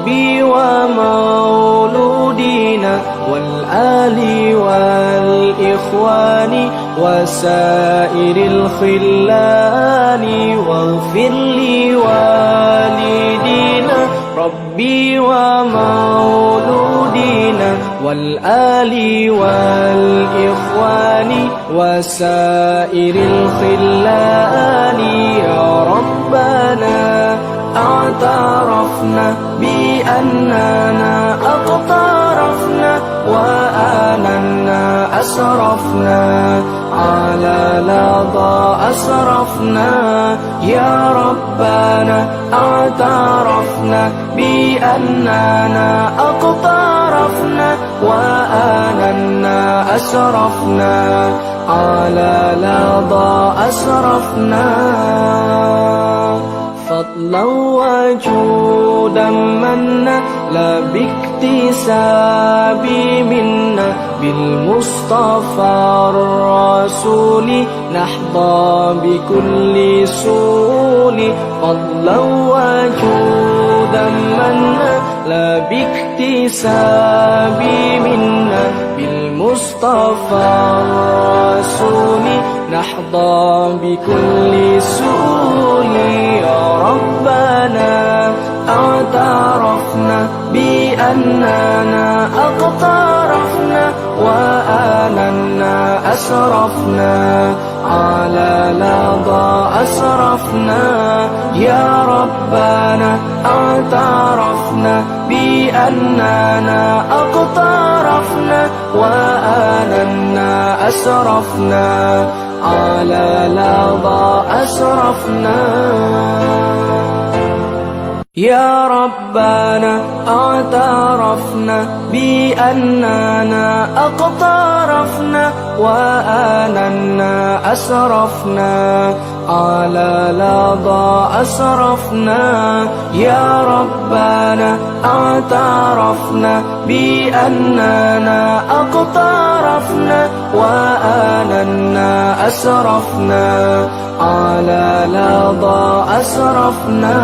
ربي ومولودينا والآل والإخوان وسائر الخلان واغفر لي والدينا ربي ومولودينا والآل والإخوان وسائر الخلان يا ربنا اعترفنا بأننا أقترفنا وآننا أسرفنا على لظى أسرفنا يا ربنا اعترفنا بأننا أقترفنا وآننا أسرفنا على لظى أسرفنا فضلا وجودا منا لا باكتساب منا بالمصطفى الرسول نحظى بكل سول فضلا وجودا منا لا باكتساب منا بالمصطفى الرسول نحظى بكل سول يا ربنا اعترفنا بأننا أقترفنا وآننا أسرفنا على لظى أسرفنا يا ربنا اعترفنا بأننا أقترفنا وآننا أسرفنا على لظى أسرفنا يا ربنا اعترفنا بأننا أقترفنا وآننا أسرفنا على لظى أسرفنا يا ربنا اعترفنا بأننا أقترفنا وآننا أسرفنا على لظى أسرفنا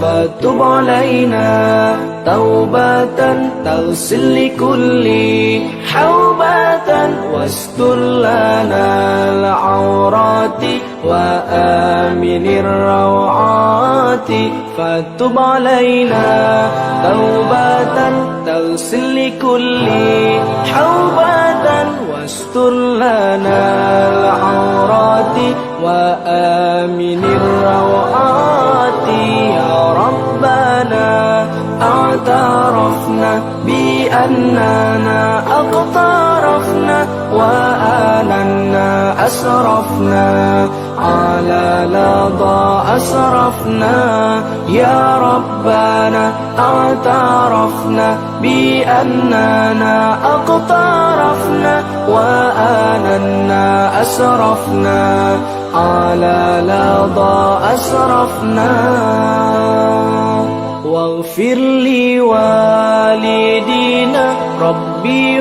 فتب علينا توبة تغسل لكل حوبة واستر لنا العورات وآمن الروعات فتب علينا توبة تغسل لكل حوبة واستر لنا العورات وآمن الروعات يا ربنا اعترفنا بأننا أقترفنا وآننا أسرفنا على لظى أسرفنا يا ربنا اعترفنا بأننا أقترفنا وآننا أسرفنا على لظى أسرفنا واغفر لي والدينا ربي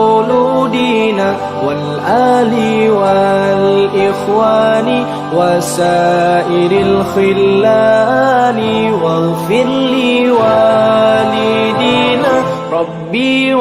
ومولودينا والآل والإخوان وسائر الخلان واغفر لي والدينا ربي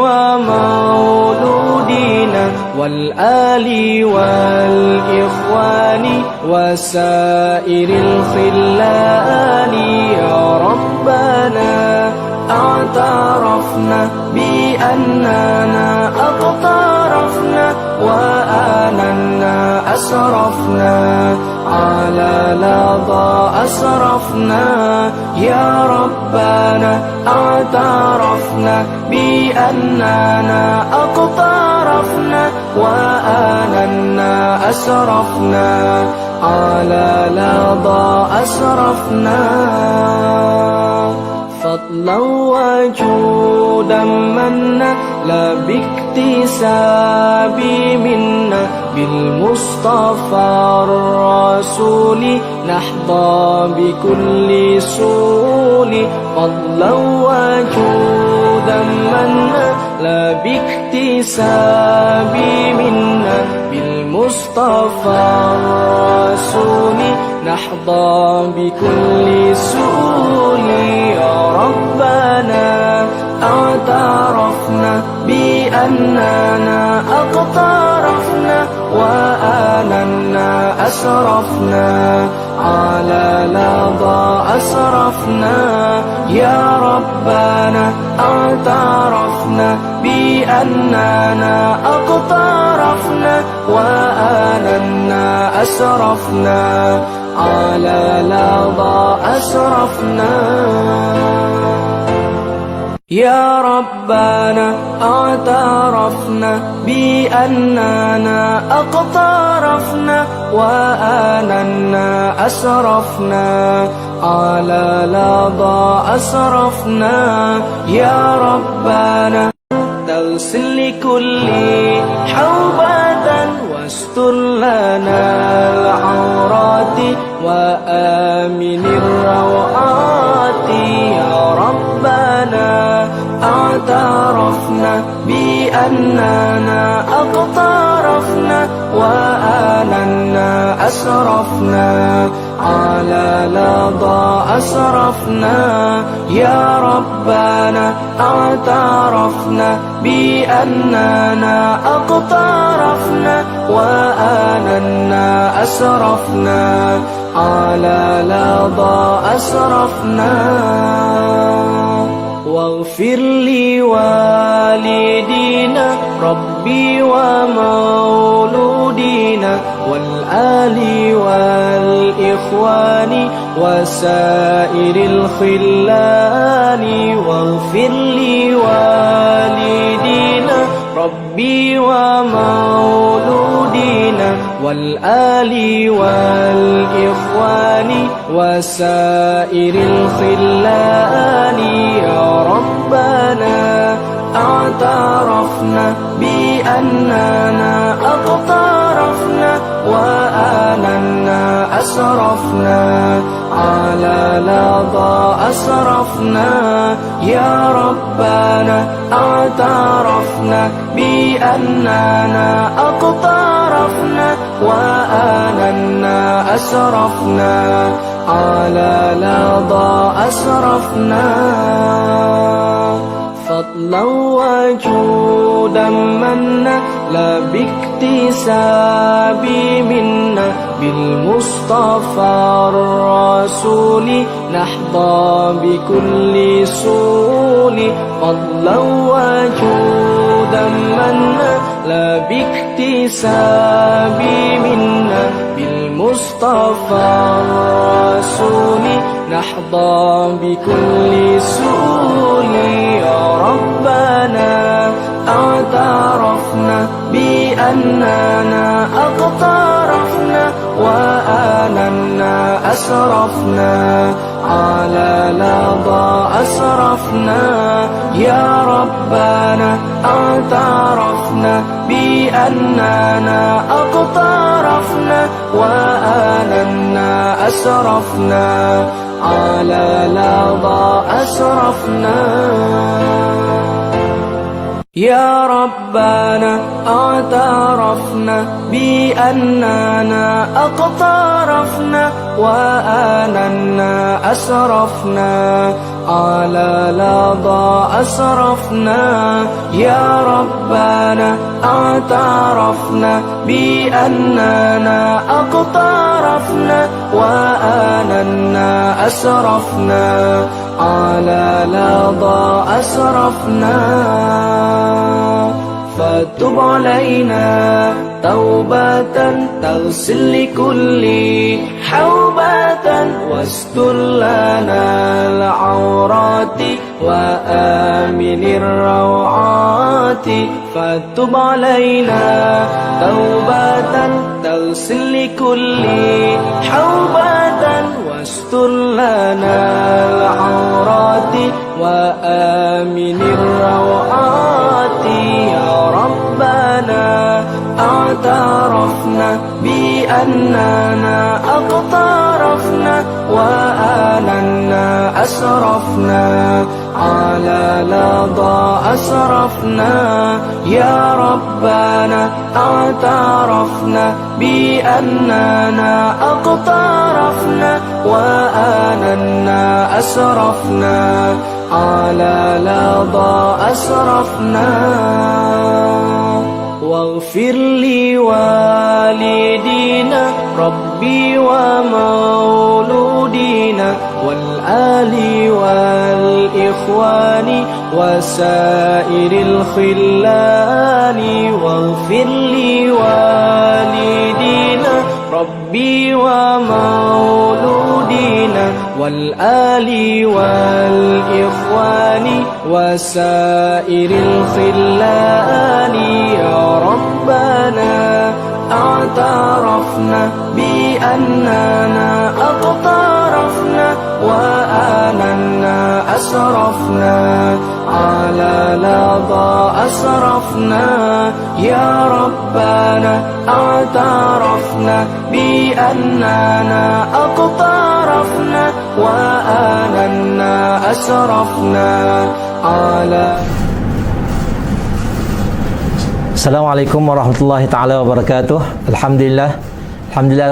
ومولودينا والآل والإخوان وسائر الخلان يا ربنا اعترفنا بأننا أقترفنا وآننا أسرفنا على لظى أسرفنا يا ربنا اعترفنا بأننا أقترفنا وآننا أسرفنا على لظى أسرفنا فضلا وجودا منا لا باكتساب منا بالمصطفى الرسول نحظى بكل سول فضلا وجودا منا لا باكتساب منا بالمصطفى الرسول نحظى بكل سول أسرفنا على لظى أسرفنا يا ربنا اعترفنا بأننا اقترفنا وآننا أسرفنا على لظى أسرفنا يا ربنا اعترفنا بأننا اقترفنا وآننا أسرفنا على لظى أسرفنا يا ربنا تغسل لكل حوبة واستر لنا العورات وآمن الروعات يا ربنا اعترفنا بأننا اقترفنا وآننا أسرفنا على لظى أسرفنا يا ربنا اعترفنا بأننا اقترفنا وآننا أسرفنا على لظى أسرفنا واغفر لوالدينا ربي ومولودينا والآل والإخوان وسائر الخلان واغفر لوالدينا ربي ومولودينا والآل والإخوان وسائر الخلان يا ربنا اعترفنا بأننا اقترفنا وآننا أسرفنا على لظى أسرفنا يا ربنا اعترفنا بأننا اقترفنا وآننا أسرفنا على لظى أسرفنا فضلا وجودا منا لا باكتساب منا بالمصطفى الرسول نحظى بكل سول فضلا وجودا منا لا باكتساب منا بالمصطفى الرسول نحظى بكل سول يا ربنا اعترفنا بأننا اقترفنا وآننا أسرفنا على لظى أسرفنا يا ربنا اعترفنا بأننا اقترفنا وآننا أسرفنا على لظى أسرفنا يا ربنا اعترفنا بأننا اقترفنا وآننا أسرفنا على لظى أسرفنا يا ربنا اعترفنا بأننا اقترفنا وآننا أسرفنا على لظى أسرفنا فتب علينا توبة تغسل لكل حوبة واستر لنا العورات وآمن الروعات فتب علينا توبة تغسل لكل حوبة واستر لنا العورات وآمن الروعات يا ربنا اعترفنا بأننا اقترفنا وآننا أسرفنا على لظى أسرفنا يا ربنا اعترفنا بأننا اقترفنا وآننا أسرفنا على لظى أسرفنا واغفر لوالدينا ربي ربي ومولودينا والآل والإخوان وسائر الخلان واغفر لي والدينا ربي ومولودينا والآل والإخوان وسائر الخلان يا ربنا اعترفنا بأننا اقترفنا وآننا أسرفنا على لظى أسرفنا يا ربنا اعترفنا بأننا اقترفنا وآننا أسرفنا على. Assalamualaikum warahmatullahi taala wabarakatuh. Alhamdulillah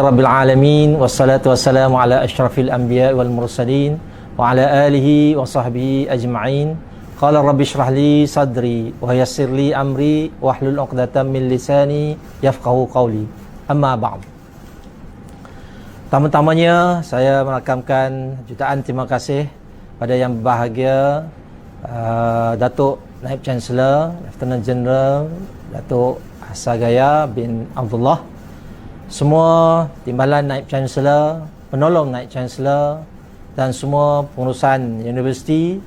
rabbil alamin wassalatu wassalamu ala asyrafil anbiya wal mursalin wa ala alihi wa sahbihi ajma'in. Qala rabbi shrah li sadri wa yassir li amri wahlul 'uqdatam min lisani yafqahu qawli. Amma ba'd. Pertama-tamanya saya merakamkan jutaan terima kasih pada yang berbahagia Datuk Naib Chancellor Lieutenant General Datuk Hasagaya bin Abdullah, semua timbalan Naib Chancellor, penolong Naib Chancellor dan semua pengurusan universiti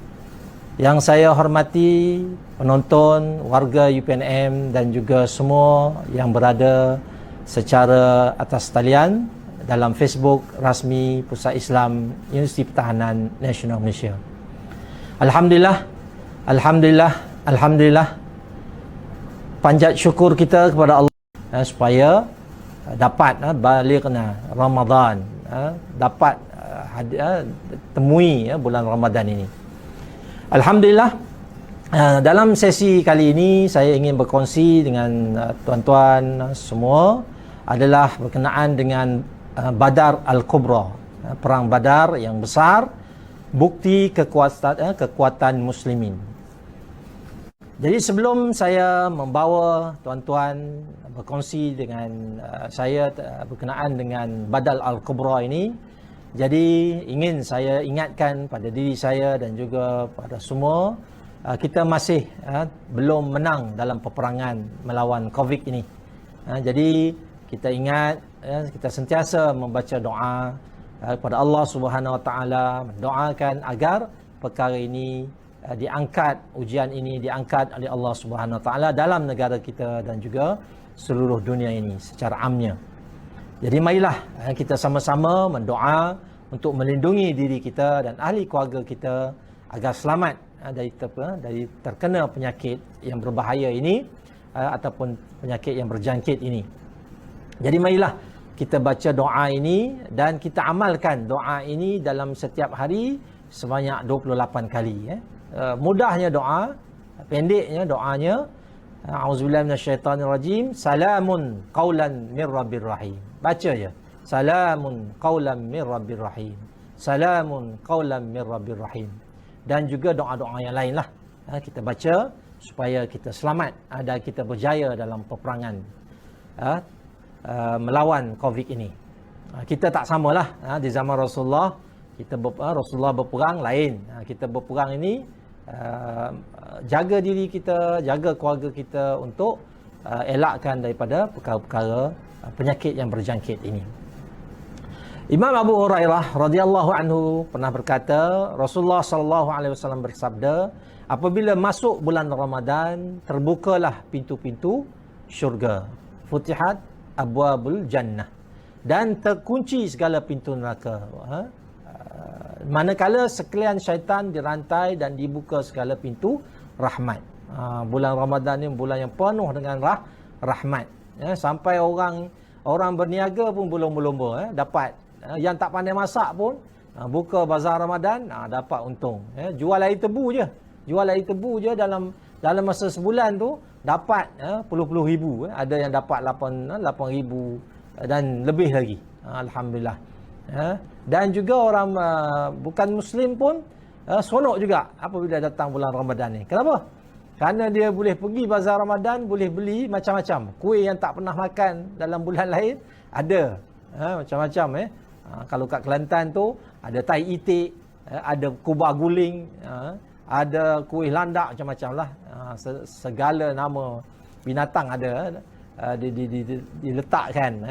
yang saya hormati, penonton, warga UPNM dan juga semua yang berada secara atas talian dalam Facebook rasmi Pusat Islam Universiti Pertahanan Nasional Malaysia. Alhamdulillah, panjat syukur kita kepada Allah supaya dapat baligna Ramadan, dapat temui bulan Ramadan ini. Alhamdulillah, dalam sesi kali ini saya ingin berkongsi dengan tuan-tuan semua adalah berkenaan dengan Badar Al-Kubra, perang Badar yang besar, bukti kekuatan muslimin. Jadi sebelum saya membawa tuan-tuan berkongsi dengan saya berkenaan dengan Badar Al-Kubra ini, jadi ingin saya ingatkan pada diri saya dan juga pada semua, kita masih belum menang dalam peperangan melawan COVID ini. Jadi kita ingat, kita sentiasa membaca doa kepada Allah Subhanahu Wa Taala, mendoakan agar perkara ini diangkat, ujian ini diangkat oleh Allah Subhanahu Wa Taala dalam negara kita dan juga seluruh dunia ini secara amnya. Jadi marilah kita sama-sama mendoa untuk melindungi diri kita dan ahli keluarga kita agar selamat dari terkena penyakit yang berbahaya ini ataupun penyakit yang berjangkit ini. Jadi marilah kita baca doa ini dan kita amalkan doa ini dalam setiap hari sebanyak 28 kali. Mudahnya doa, pendeknya doanya, auzubillahi minasyaitanirrajim, salamun qaulan mir rabbir rahim. Baca je. Salamun qaulan mir rabbir rahim. Salamun qaulan mir rabbir rahim. Dan juga doa-doa yang lainlah kita baca supaya kita selamat dan kita berjaya dalam peperangan melawan COVID ini. Kita tak samalah di zaman Rasulullah. Rasulullah berperang lain. Kita berperang ini jaga diri kita, jaga keluarga kita untuk elakkan daripada perkara-perkara penyakit yang berjangkit ini. Imam Abu Hurairah radhiyallahu anhu pernah berkata, Rasulullah sallallahu alaihi wasallam bersabda, apabila masuk bulan Ramadan, terbukalah pintu-pintu syurga. Futihat abwabul jannah. Dan terkunci segala pintu neraka. Manakala sekalian syaitan dirantai dan dibuka segala pintu rahmat. Bulan Ramadan ni bulan yang penuh dengan rahmat. Sampai orang berniaga pun berlomba-lomba dapat. Yang tak pandai masak pun buka bazar Ramadan dapat untung. Jual air tebu je. Jual air tebu je dalam masa sebulan tu dapat puluh-puluh ribu. Ada yang dapat 8 ribu dan lebih lagi. Alhamdulillah. Dan juga orang bukan Muslim pun seronok juga apabila datang bulan Ramadan ni. Kenapa? Kerana dia boleh pergi bazar Ramadan, boleh beli macam-macam. Kuih yang tak pernah makan dalam bulan lain ada. macam-macam kalau kat Kelantan tu ada tai itik, ada kubah guling, ada kuih landak, macam-macam lah. Segala nama binatang ada diletakkan.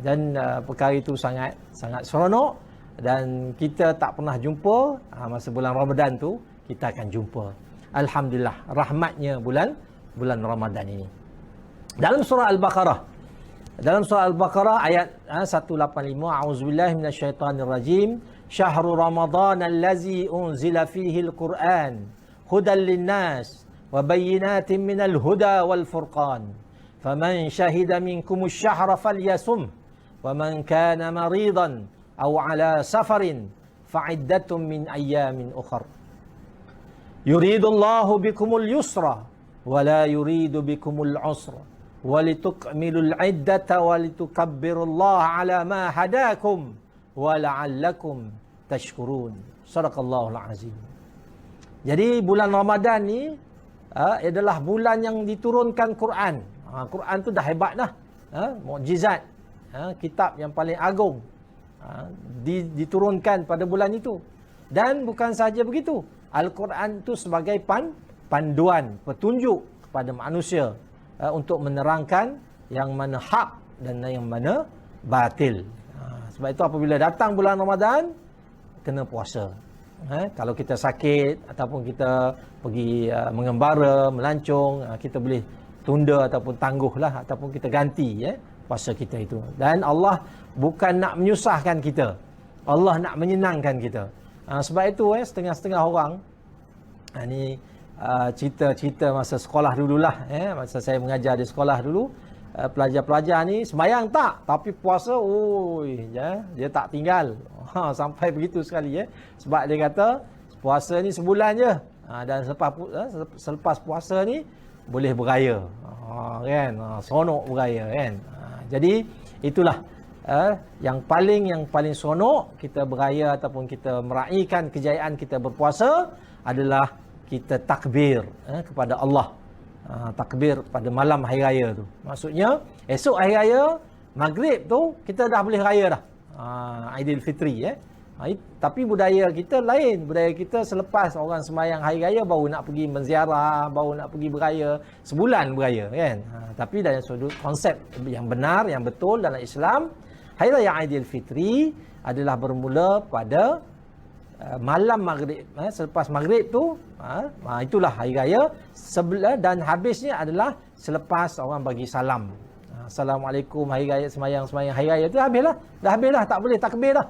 Dan perkara itu sangat seronok, dan kita tak pernah jumpa. Masa bulan Ramadan tu kita akan jumpa. Alhamdulillah, rahmatnya bulan Ramadan ini. Dalam surah Al-Baqarah ayat 185, a'udzubillahi minasyaitonirrajim, syahrul ramadan allazi unzila fihi al-Qur'an hudan lin-nas wa bayyinatin minal huda wal furqan faman syahida minkumus syahra falyasum wa man kana maridan aw ala safarin fa'iddatun min ayyamin ukhra yuridullahu bikumul yusra wa la yuridu bikumul usra walitukmilul iddata walitukabbirullaha ala ma hadakum wa la'allakum tashkurun. Sadaqallahul azim. Jadi bulan Ramadan ni adalah bulan yang diturunkan Quran. Quran tu dah hebat dah. Mukjizat. Kitab yang paling agung diturunkan pada bulan itu. Dan bukan saja begitu, Al-Quran tu sebagai panduan, petunjuk kepada manusia untuk menerangkan yang mana hak dan yang mana batil. Sebab itu apabila datang bulan Ramadan, kena puasa. Kalau kita sakit ataupun kita pergi mengembara, melancong, kita boleh tunda ataupun tangguhlah, ataupun kita ganti puasa kita itu. Dan Allah bukan nak menyusahkan kita, Allah nak menyenangkan kita. Sebab itu setengah-setengah orang ni cerita-cerita masa sekolah dululah, masa saya mengajar di sekolah dulu, pelajar-pelajar ni sembahyang tak, tapi puasa dia tak tinggal. Sampai begitu sekali sebab dia kata puasa ni sebulan je, dan selepas puasa ni boleh beraya, kan, seronok beraya, kan. Jadi itulah yang paling seronok kita beraya ataupun kita meraihkan kejayaan kita berpuasa adalah kita takbir kepada Allah. Takbir pada malam hari raya tu. Maksudnya esok hari raya maghrib tu kita dah boleh raya dah. Aidilfitri tapi budaya kita lain. Budaya kita selepas orang sembahyang hari raya baru nak pergi menziarah, baru nak pergi beraya, sebulan beraya, kan. Tapi dari sudut konsep yang benar, yang betul dalam Islam, hari raya Aidilfitri adalah bermula pada malam maghrib. Selepas maghrib tu itulah hari raya, dan habisnya adalah selepas orang bagi salam. Assalamualaikum, hari raya, semayang hari raya tu dah habis lah, tak boleh takbir dah.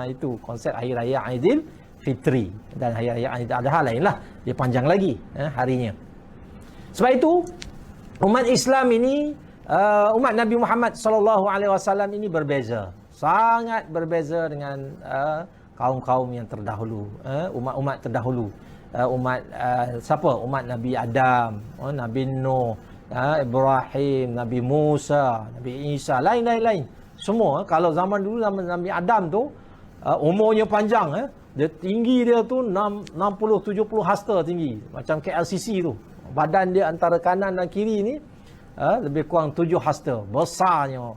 Itu konsep hari raya Aidilfitri. Dan hari raya Aidil Adha lain lah, dia panjang lagi harinya. Sebab itu umat Islam ini, umat Nabi Muhammad SAW ini berbeza, sangat berbeza dengan kaum-kaum yang terdahulu, umat-umat terdahulu. Siapa? Umat Nabi Adam, Nabi Nuh, Ibrahim, Nabi Musa, Nabi Isa, lain-lain. Semua kalau zaman dulu, zaman Nabi Adam tu umurnya panjang, dia tinggi dia tu 60-70 hasta tinggi, macam KLCC tu. Badan dia antara kanan dan kiri ni lebih kurang 7 hasta, besarnya.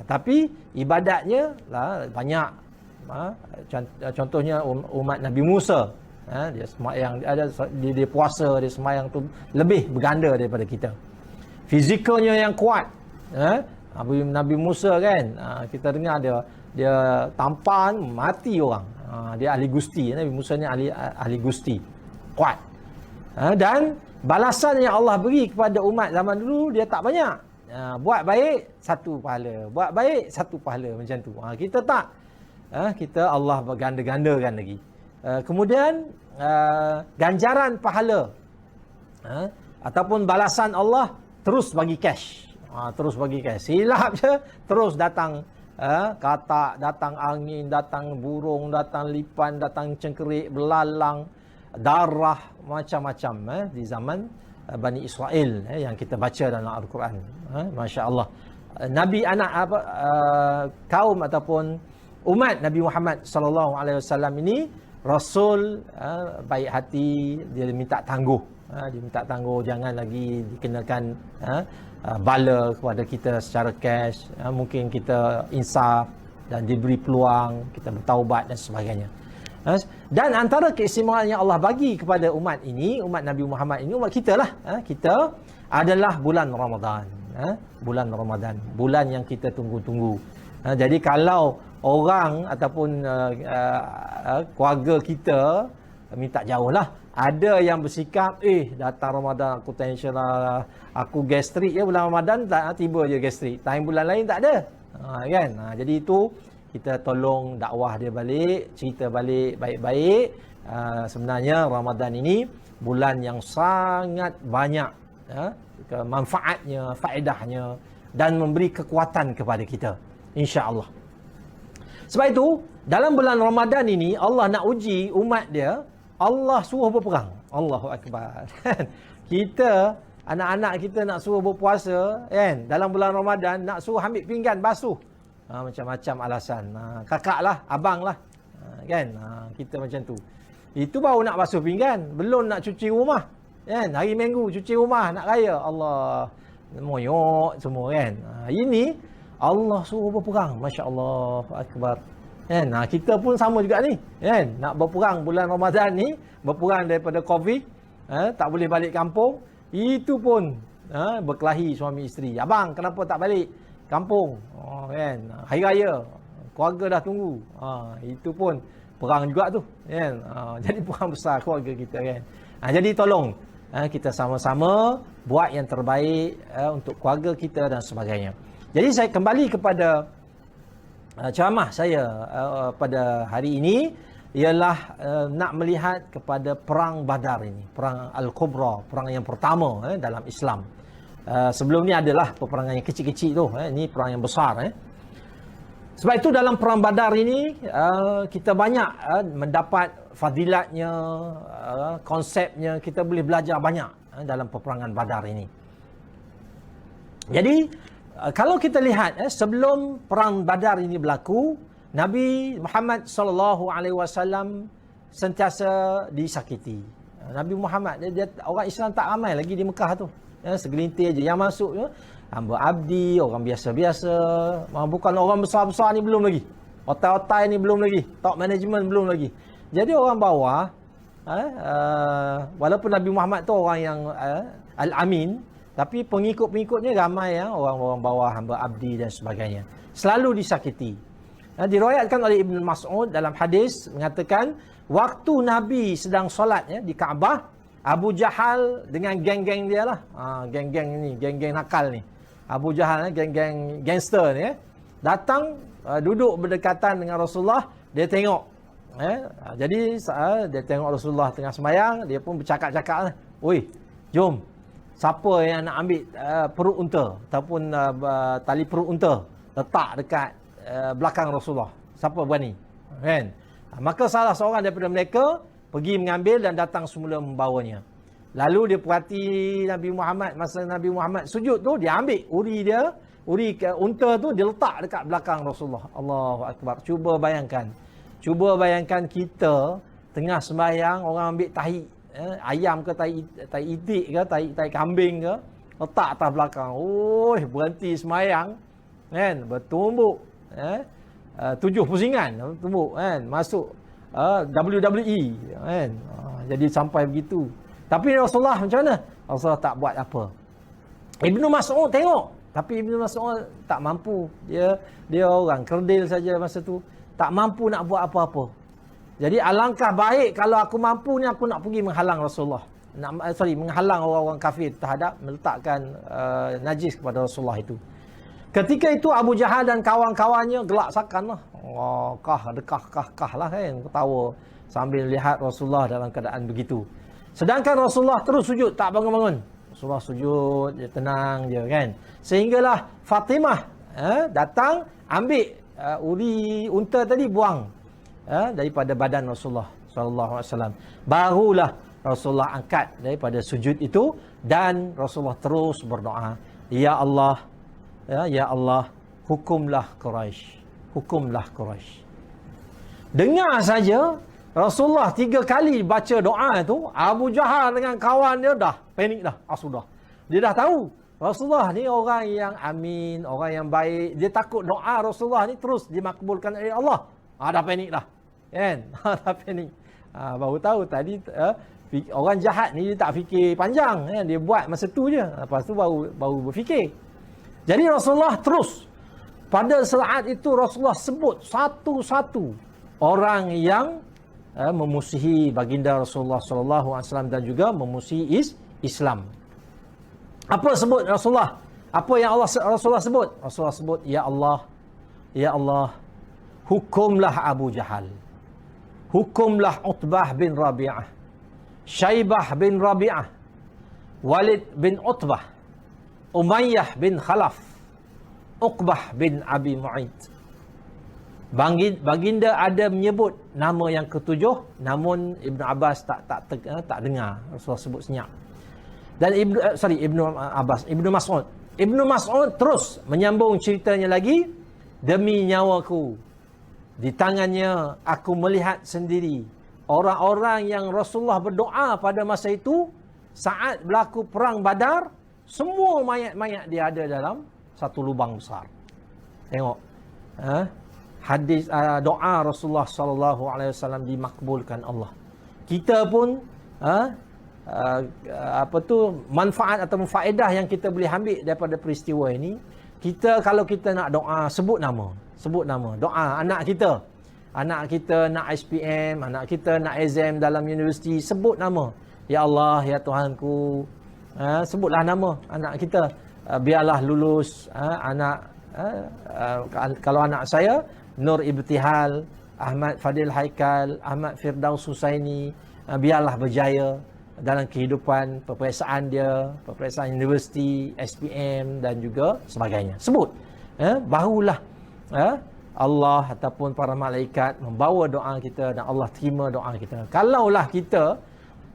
Tapi ibadatnya banyak. Contohnya umat Nabi Musa, dia sembahyang, dia puasa, dia sembahyang tu lebih berganda daripada kita. Fizikalnya yang kuat. Nabi Musa, kan, kita dengar dia tampan mati orang. Dia ahli gusti. Nabi Musa ni ahli gusti, kuat. Dan balasan yang Allah beri kepada umat zaman dulu dia tak banyak. Buat baik satu pahala, buat baik satu pahala, macam tu. Kita tak. Kita Allah berganda-gandakan lagi. Kemudian ganjaran pahala ataupun balasan Allah terus bagi cash. Terus bagi cash. Silap je terus datang katak, datang angin, datang burung, datang lipan, datang cengkerik, belalang, darah, macam-macam di zaman Bani Israel yang kita baca dalam Al-Quran. Masya-Allah. Nabi kaum ataupun umat Nabi Muhammad sallallahu alaihi wasallam ini Rasul baik hati, dia minta tangguh. Dia minta tangguh, jangan lagi dikenakan bala kepada kita secara cash. Mungkin kita insaf dan diberi peluang, kita bertaubat dan sebagainya. Dan antara keistimewaan yang Allah bagi kepada umat ini, umat Nabi Muhammad ini, umat kita lah. Kita adalah bulan Ramadan. Bulan Ramadan, bulan yang kita tunggu-tunggu. Jadi kalau orang ataupun keluarga kita minta jauh lah, ada yang bersikap, datang Ramadan aku tension lah, aku gastrik ya, bulan Ramadan tak tiba je gastrik, time bulan lain tak ada, kan. Jadi itu kita tolong dakwah dia balik, cerita balik baik-baik. Sebenarnya Ramadan ini bulan yang sangat banyak manfaatnya, faedahnya, dan memberi kekuatan kepada kita, insya-Allah. Sebab itu dalam bulan Ramadan ini Allah nak uji umat dia. Allah suruh berperang. Allahu Akbar. Kita, anak-anak kita nak suruh berpuasa, kan? Dalam bulan Ramadan nak suruh ambil pinggan basuh. Macam-macam alasan. Kakak lah, abang lah. Kan? Kita macam tu. Itu baru nak basuh pinggan. Belum nak cuci rumah. Kan? Hari Minggu cuci rumah, nak raya. Allah. Moyok semua, kan? Ini Allah suruh berperang. Masya Allah Akbar. Kan? Kita pun sama juga ni, kan? Nak berperang bulan Ramadan ni, berperang daripada Covid, tak boleh balik kampung. Itu pun berkelahi suami isteri. Abang, kenapa tak balik kampung? Kan? Hari raya, keluarga dah tunggu. Itu pun perang juga tu, kan? Jadi perang besar keluarga kita, kan? Jadi tolong kita sama-sama buat yang terbaik untuk keluarga kita dan sebagainya. Jadi saya kembali kepada ceramah saya pada hari ini, ialah nak melihat kepada perang Badar ini, perang Al-Kubra, perang yang pertama dalam Islam. Sebelum ni adalah peperangan yang kecil-kecil tu, ini perang yang besar. Sebab itu dalam perang Badar ini kita banyak mendapat fadilatnya, konsepnya, kita boleh belajar banyak dalam peperangan Badar ini. Jadi kalau kita lihat sebelum perang Badar ini berlaku, Nabi Muhammad SAW sentiasa disakiti. Nabi Muhammad dia orang Islam tak ramai lagi di Mekah tu. Segelintir je yang masuk, hamba abdi, orang biasa-biasa, bukan orang besar-besar ni belum lagi. Otai-otai ni belum lagi, top management belum lagi. Jadi orang bawah, walaupun Nabi Muhammad tu orang yang Al-Amin, tapi pengikut-pengikutnya ramai, orang-orang bawah, hamba abdi dan sebagainya. Selalu disakiti. Diriwayatkan oleh Ibn Mas'ud dalam hadis mengatakan, waktu Nabi sedang solat di Kaabah, Abu Jahal dengan geng-geng dia lah, geng-geng ni, geng-geng nakal ni, Abu Jahal, geng-geng gangster ni, datang duduk berdekatan dengan Rasulullah. Dia tengok, jadi dia tengok Rasulullah tengah sembahyang, dia pun bercakap-cakap, oi, jom, siapa yang nak ambil perut unta ataupun tali perut unta, letak dekat belakang Rasulullah, siapa berani, kan? Maka salah seorang daripada mereka pergi mengambil dan datang semula membawanya. Lalu dia perhati Nabi Muhammad, masa Nabi Muhammad sujud tu, dia ambil uri unta tu, dia letak dekat belakang Rasulullah. Allahu Akbar. Cuba bayangkan kita tengah sembahyang, orang ambil tahi ayam ke, tahi itik ke, tahi kambing ke, letak atas belakang. Berhenti sembahyang, kan? Bertumbuk 7 pusingan tumbuk, kan? Masuk WWE, kan? Jadi sampai begitu. Tapi Rasulullah macam mana? Rasulullah tak buat apa. Ibnu Mas'ud tengok, tapi Ibnu Mas'ud tak mampu. Dia orang kerdil saja masa tu, tak mampu nak buat apa-apa. Jadi alangkah baik kalau aku mampu ni, aku nak pergi menghalang Rasulullah. Menghalang orang-orang kafir terhadap meletakkan najis kepada Rasulullah itu. Ketika itu Abu Jahal dan kawan-kawannya gelak sakan lah. Kah lah, kan, ketawa sambil lihat Rasulullah dalam keadaan begitu. Sedangkan Rasulullah terus sujud, tak bangun-bangun. Rasulullah sujud, dia tenang je, kan. Sehinggalah Fatimah datang ambil uri unta tadi, buang daripada badan Rasulullah sallallahu alaihi wasallam. Barulah Rasulullah angkat daripada sujud itu dan Rasulullah terus berdoa, ya Allah, hukumlah Quraisy. Dengar saja Rasulullah 3 kali baca doa tu, Abu Jahal dengan kawan dia dah panik dah. Sudah. Dia dah tahu Rasulullah ni orang yang amin, orang yang baik. Dia takut doa Rasulullah ni terus dimakbulkan oleh Allah. Dah panik dah. Kan? Dah panik. Baru tahu tadi orang jahat ni dia tak fikir panjang, kan? Dia buat masa tu je. Lepas tu baru berfikir. Jadi Rasulullah terus pada saat itu Rasulullah sebut satu-satu orang yang memusuhi baginda Rasulullah sallallahu alaihi wasallam dan juga memusuhi Islam. Apa sebut Rasulullah? Apa yang Rasulullah sebut? Rasulullah sebut, ya Allah, hukumlah Abu Jahal. Hukumlah Utbah bin Rabi'ah, Syaibah bin Rabi'ah, Walid bin Utbah, Umayyah bin Khalaf, Uqbah bin Abi Mu'aid. Baginda ada menyebut nama yang ketujuh, namun Ibnu Abbas tak dengar Rasulullah sebut senyap. Dan Ibnu Mas'ud terus menyambung ceritanya lagi, demi nyawaku, di tangannya aku melihat sendiri orang-orang yang Rasulullah berdoa pada masa itu saat berlaku perang Badar, semua mayat-mayat dia ada dalam satu lubang besar. Tengok, hadis doa Rasulullah sallallahu alaihi wasallam dimakbulkan Allah. Kita pun manfaat atau faedah yang kita boleh ambil daripada peristiwa ini, kita kalau kita nak doa, sebut nama doa anak kita nak SPM, anak kita nak exam dalam universiti, sebut nama, ya Allah, ya Tuhanku, sebutlah nama anak kita, biarlah lulus kalau anak saya Nur Ibtihal, Ahmad Fadil Haikal, Ahmad Firdaus Husaini, biarlah berjaya dalam kehidupan, peperiksaan dia, peperiksaan universiti, SPM dan juga sebagainya. Sebut. Barulah Allah ataupun para malaikat membawa doa kita dan Allah terima doa kita. Kalaulah kita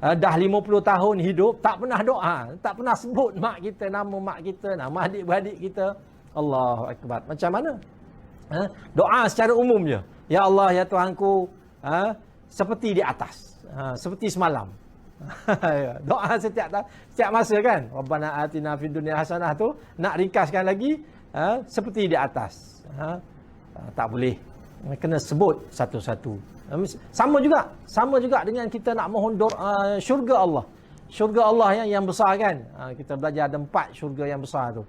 dah 50 tahun hidup, tak pernah doa, tak pernah sebut nama mak kita, nama adik-beradik kita, Allahu Akbar. Macam mana? Doa secara umum je. Ya Allah, ya Tuhanku, seperti di atas, seperti semalam. Doa setiap masa kan. Rabbana atina fid dunya hasanah tu nak ringkaskan lagi, seperti di atas. Tak boleh, kena sebut satu-satu. Sama juga dengan kita nak mohon doa syurga Allah. Syurga Allah yang besar kan. Kita belajar ada 4 syurga yang besar tu.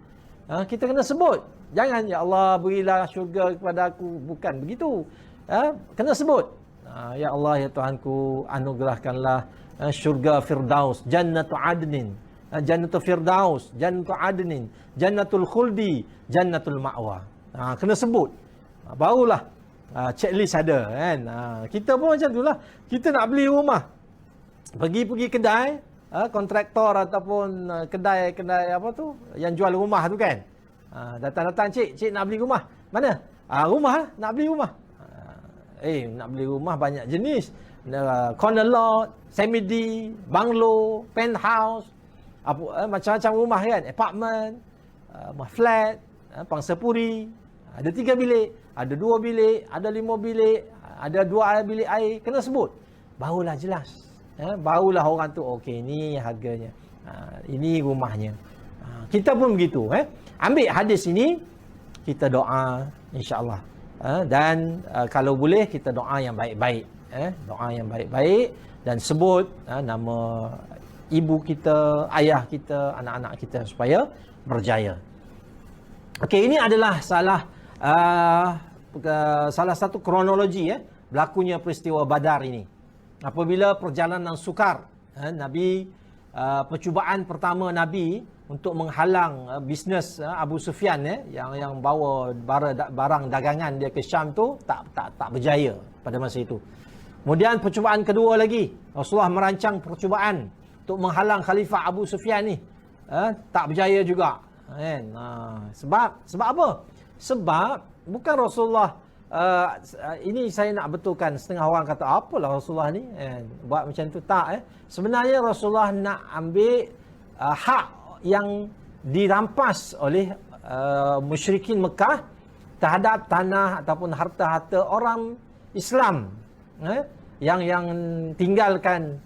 Kita kena sebut. Jangan, ya Allah berilah syurga kepada aku. Bukan begitu. Kena sebut. Ya Allah, ya Tuhanku, anugerahkanlah syurga Firdaus, Jannatul Adnin, Jannatul Firdaus, Jannatul Adnin, Jannatul Khuldi, Jannatul Ma'wa. Kena sebut. Barulah checklist ada kan. Kita pun macam itulah. Kita nak beli rumah, pergi kedai, kontraktor ataupun kedai apa tu yang jual rumah tu kan. Datang, cik nak beli rumah. Mana? Rumah, nak beli rumah. Nak beli rumah banyak jenis. Corner lot, semi-D, bungalow, penthouse, macam-macam rumah kan. Apartment, flat, pangsapuri. Ada 3 bilik, ada 2 bilik, ada 5 bilik, ada 2 bilik air. Kena sebut. Barulah jelas. Barulah orang tu, okey, ni harganya, ini rumahnya. Kita pun begitu. Ambil hadis ini, kita doa insya-Allah. Dan kalau boleh kita doa yang baik-baik. Doa yang baik-baik dan sebut nama ibu kita, ayah kita, anak-anak kita supaya berjaya. Okey, ini adalah salah satu kronologi berlakunya peristiwa Badar ini. Apabila perjalanan sukar, Nabi, percubaan pertama Nabi untuk menghalang bisnes Abu Sufyan yang bawa barang dagangan dia ke Syam tu tak berjaya pada masa itu. Kemudian percubaan kedua lagi, Rasulullah merancang percubaan untuk menghalang Khalifah Abu Sufyan ni, tak berjaya juga. Sebab apa? Sebab bukan Rasulullah, ini saya nak betulkan, setengah orang kata apalah Rasulullah ni buat macam tu. Tak. Sebenarnya Rasulullah nak ambil hak yang dirampas oleh musyrikin Mekah terhadap tanah ataupun harta-harta orang Islam. yang tinggalkan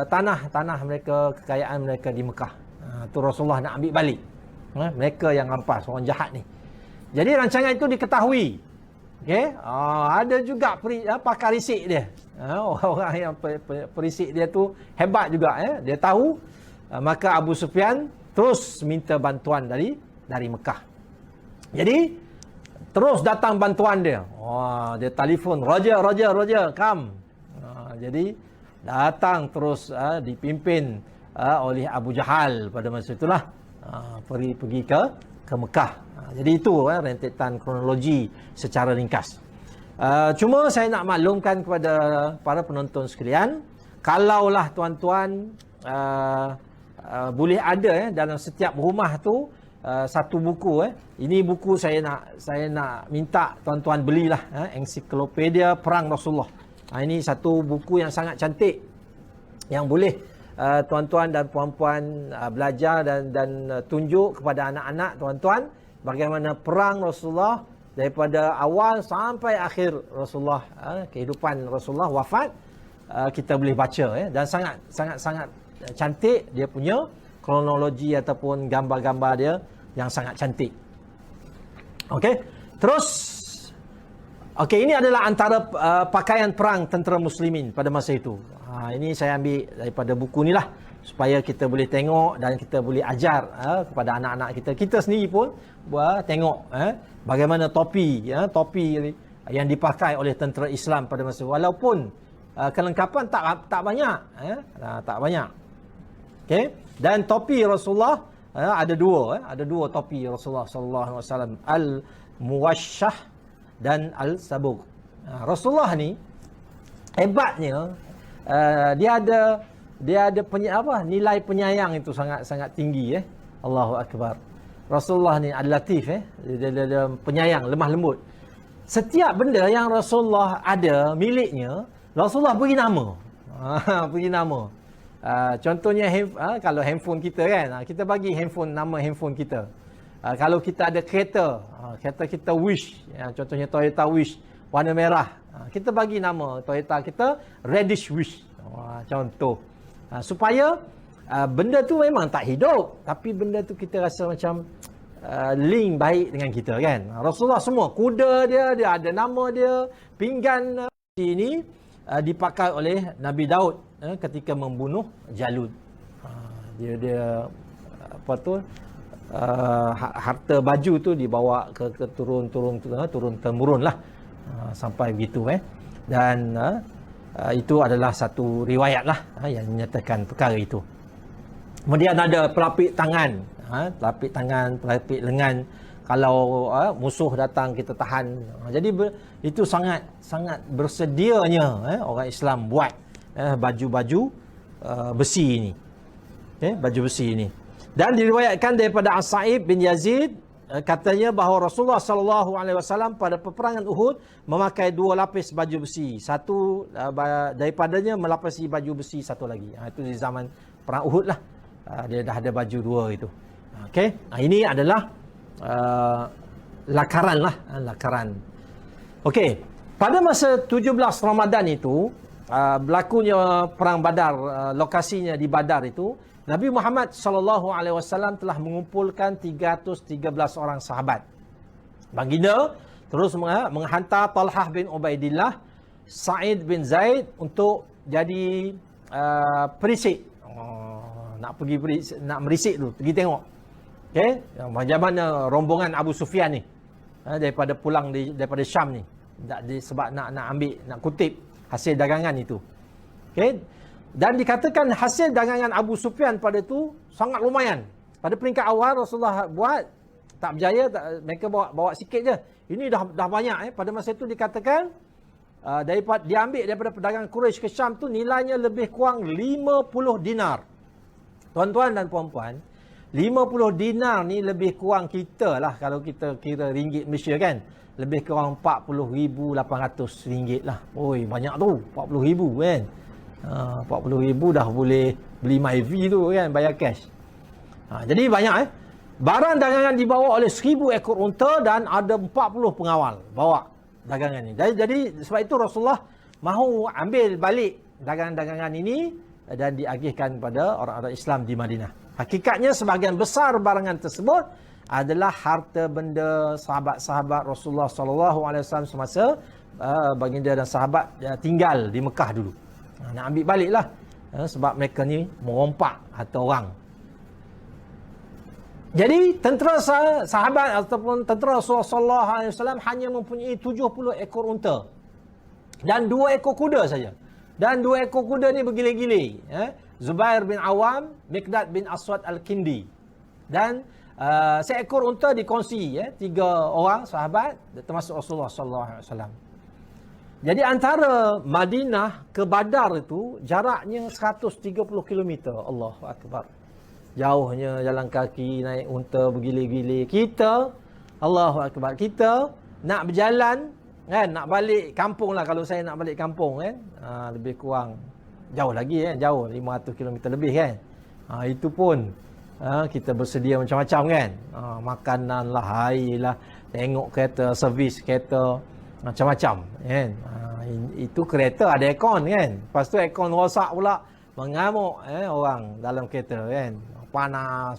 tanah mereka, kekayaan mereka di Mekah. Tu Rasulullah nak ambil balik. Mereka yang rampas, orang jahat ni. Jadi rancangan itu diketahui. Okey, ada juga pakar risik dia. Orang yang perisik dia tu hebat juga, dia tahu. Maka Abu Sufyan terus minta bantuan dari Mekah. Jadi terus datang bantuan dia. Dia telefon, Roger, come. Jadi datang terus dipimpin oleh Abu Jahal pada masa itulah, pergi ke Mekah. Jadi itu rentetan kronologi secara ringkas. Cuma saya nak maklumkan kepada para penonton sekalian, kalaulah tuan-tuan boleh ada dalam setiap rumah tu satu buku, ini buku saya nak minta tuan-tuan belilah, Ensiklopedia Perang Rasulullah. Ini satu buku yang sangat cantik yang boleh tuan-tuan dan puan-puan belajar dan tunjuk kepada anak-anak tuan-tuan bagaimana perang Rasulullah daripada awal sampai akhir Rasulullah, kehidupan Rasulullah wafat, kita boleh baca, dan sangat cantik dia punya kronologi ataupun gambar-gambar dia yang sangat cantik. Okey, terus ini adalah antara pakaian perang tentera muslimin pada masa itu. Ini saya ambil daripada buku ni lah, supaya kita boleh tengok dan kita boleh ajar kepada anak-anak kita. Kita sendiri pun tengok bagaimana topi yang dipakai oleh tentera Islam pada masa itu. Walaupun kelengkapan tak banyak, tak banyak. Okey, dan topi Rasulullah ada dua topi Rasulullah sallallahu alaihi wasallam, al-muwashshah dan al-sabugh. Rasulullah ni hebatnya, dia ada nilai penyayang itu sangat tinggi. Allahu akbar. Rasulullah ni al-latif, dia penyayang, lemah lembut. Setiap benda yang Rasulullah ada miliknya, Rasulullah beri nama. Beri nama. Contohnya kalau handphone kita kan, kita bagi nama handphone kita. Kalau kita ada kereta kita Wish, contohnya Toyota Wish warna merah, kita bagi nama Toyota kita Reddish Wish, contoh. Supaya benda tu memang tak hidup, tapi benda tu kita rasa macam link baik dengan kita kan. Rasulullah semua, kuda dia ada nama dia, pinggan ini dipakai oleh Nabi Daud ketika membunuh Jalut. Dia harta baju tu dibawa ke turun temurun lah, sampai begitu dan itu adalah satu riwayat lah yang menyatakan perkara itu. Kemudian ada pelapik tangan, pelapik lengan, kalau musuh datang kita tahan. Jadi itu sangat bersedianya orang Islam buat baju-baju besi ini, baju besi ini. Dan diriwayatkan daripada As-Sa'ib bin Yazid, katanya bahawa Rasulullah sallallahu alaihi wasallam pada peperangan Uhud memakai 2 lapis baju besi. Satu daripadanya melapisi baju besi satu lagi. Itu di zaman perang Uhud lah. Dia dah ada baju 2 itu. Okey. Ini adalah lakaran lah, lakaran. Okey. Pada masa 17 Ramadan itu, berlakunya perang Badar, lokasinya di Badar itu, Nabi Muhammad sallallahu alaihi wasallam telah mengumpulkan 313 orang sahabat. Baginda terus menghantar Talhah bin Ubaidillah, Sa'id bin Zaid untuk jadi perisik. Nak merisik dulu, pergi tengok. Okey, macam mana rombongan Abu Sufyan ni daripada pulang daripada Syam ni, sebab nak ambil, nak kutip hasil dagangan itu. Okey. Dan dikatakan hasil dagangan Abu Sufyan pada itu sangat lumayan. Pada peringkat awal Rasulullah buat tak berjaya, mereka bawa sikit je. Ini dah banyak. Pada masa itu dikatakan diambil daripada pedagang Quraisy ke Syam tu nilainya lebih kurang 50 dinar. Tuan-tuan dan puan-puan, 50 dinar ni lebih kurang kita lah, kalau kita kira ringgit Malaysia kan, lebih kurang 40,800 ringgit lah. Oi, banyak tu, 40,000 kan. 40,000 dah boleh beli MyV tu kan, bayar cash. Jadi banyak barang dagangan dibawa oleh 1000 ekor unta dan ada 40 pengawal bawa dagangan ni. Jadi sebab itu Rasulullah mahu ambil balik dagangan-dagangan ini dan diagihkan kepada orang-orang Islam di Madinah. Hakikatnya sebahagian besar barangan tersebut adalah harta benda sahabat-sahabat Rasulullah SAW semasa baginda dan sahabat tinggal di Mekah dulu. Nak ambil baliklah sebab mereka ni merompak harta orang. Jadi tentera sahabat ataupun tentera Rasulullah SAW hanya mempunyai 70 ekor unta dan 2 ekor kuda saja. Dan 2 ekor kuda ni bergilir-gilir. Zubair bin Awam, Miqdad bin Aswad Al-Kindi. Dan seekor unta dikongsi 3 orang sahabat termasuk Rasulullah SAW. Jadi antara Madinah ke Badar itu jaraknya 130 km. Allahu Akbar. Jauhnya jalan kaki, naik unta bergilir-gilir. Kita, Allahu Akbar, kita nak berjalan kan, nak balik kampung lah. Kalau saya nak balik kampung kan, lebih kurang jauh lagi kan, jauh 500 km lebih kan. Itu pun kita bersedia macam-macam kan, makanan lah, air lah, tengok kereta, servis kereta, macam-macam kan. Itu kereta ada aircon kan, lepas tu aircon rosak pula, mengamuk orang dalam kereta kan, panas.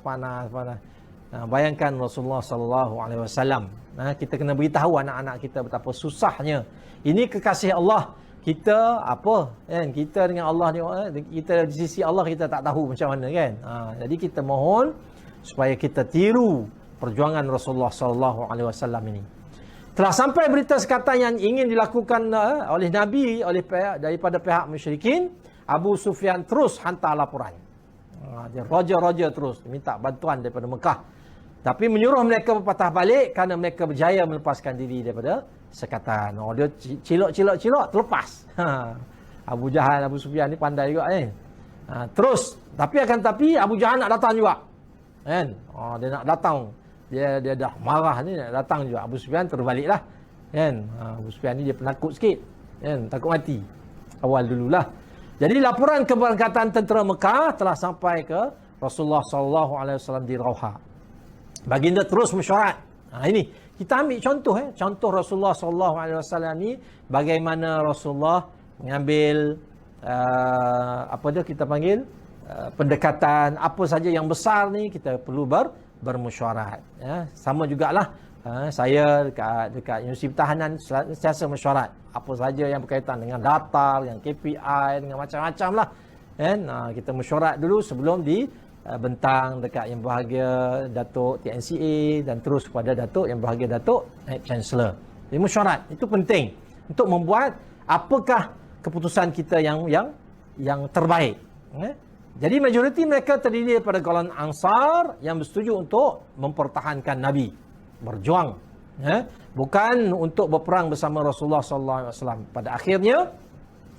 Bayangkan Rasulullah SAW. Kita kena beritahu anak-anak kita betapa susahnya. Ini kekasih Allah. Kita apa kan? Kita dengan Allah ni, kita di sisi Allah kita tak tahu macam mana kan. Jadi kita mohon supaya kita tiru perjuangan Rasulullah SAW ini. Telah sampai berita sekatan yang ingin dilakukan oleh Nabi daripada pihak musyrikin. Abu Sufyan terus hantar laporan. Dia roja terus minta bantuan daripada Mekah. Tapi menyuruh mereka berpatah balik kerana mereka berjaya melepaskan diri daripada sekatan. Dia cilok terlepas. Abu Jahal, Abu Sufyan ni pandai juga kan. Terus tapi Abu Jahal nak datang juga. Kan? Dia nak datang. Dia dah marah ni nak datang juga. Abu Sufyan terbaliklah. Kan? Abu Sufyan ni dia penakut sikit. Kan? Takut mati. Awal dululah. Jadi laporan keberangkatan tentera Mekah telah sampai ke Rasulullah SAW di Rauha. Baginda terus mesyuarat. Ini kita ambil contoh contoh Rasulullah SAW ni bagaimana Rasulullah mengambil kita panggil pendekatan apa saja yang besar ni kita perlu bermesyuarat. Sama jugalah saya dekat Universiti Pertahanan sentiasa mesyuarat apa saja yang berkaitan dengan data, dengan KPI, dengan macam-macam lah kan. Kita mesyuarat dulu sebelum bentang dekat yang berbahagia Datuk TNCA dan terus kepada Datuk yang berbahagia Datuk Naib Chancellor. Jadi mesyuarat itu penting untuk membuat apakah keputusan kita yang terbaik. Jadi majoriti mereka terdiri daripada golongan Ansar yang bersetuju untuk mempertahankan Nabi, berjuang, bukan untuk berperang bersama Rasulullah SAW. Pada akhirnya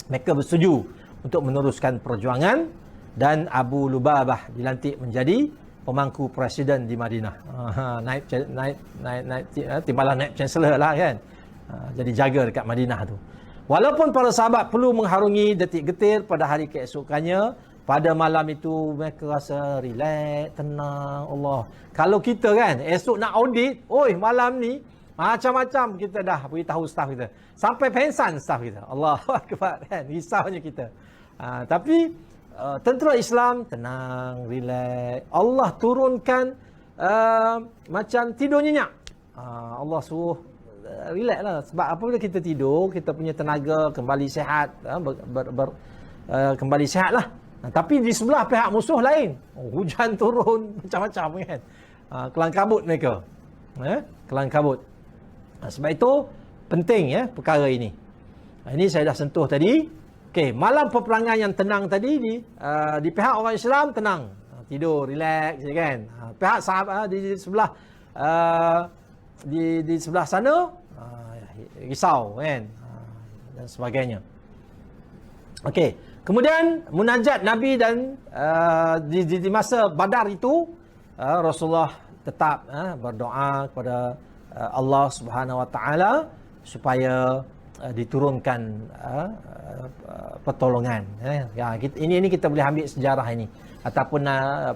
mereka bersetuju untuk meneruskan perjuangan dan Abu Lubabah dilantik menjadi pemangku presiden di Madinah. Timbalan naib chancellor lah kan. Jadi jaga dekat Madinah tu. Walaupun para sahabat perlu mengharungi detik-getir pada hari keesokannya, pada malam itu mereka rasa relax, tenang. Allah. Kalau kita kan esok nak audit, malam ni macam-macam kita dah beritahu staf kita. Sampai pensan staf kita. Allahu Akbar kan. Risaunya kita. Tapi tentera Islam tenang, relax. Allah turunkan macam tidur nyenyak. Allah suruh relax lah. Sebab apabila kita tidur, kita punya tenaga kembali sihat, kembali sihat lah. Tapi di sebelah pihak musuh lain, hujan turun macam-macam kan. Kelang kabut mereka. Kelang kabut. Sebab itu penting perkara ini. Ini saya dah sentuh tadi. Okey, malam peperangan yang tenang tadi di pihak orang Islam tenang, tidur, relax kan. Pihak sahabat di sebelah di sebelah sana risau kan, dan sebagainya. Okey, kemudian munajat Nabi dan di masa Badar itu Rasulullah tetap berdoa kepada Allah Subhanahu Wa Taala supaya diturunkan pertolongan. Ini kita boleh ambil sejarah ini ataupun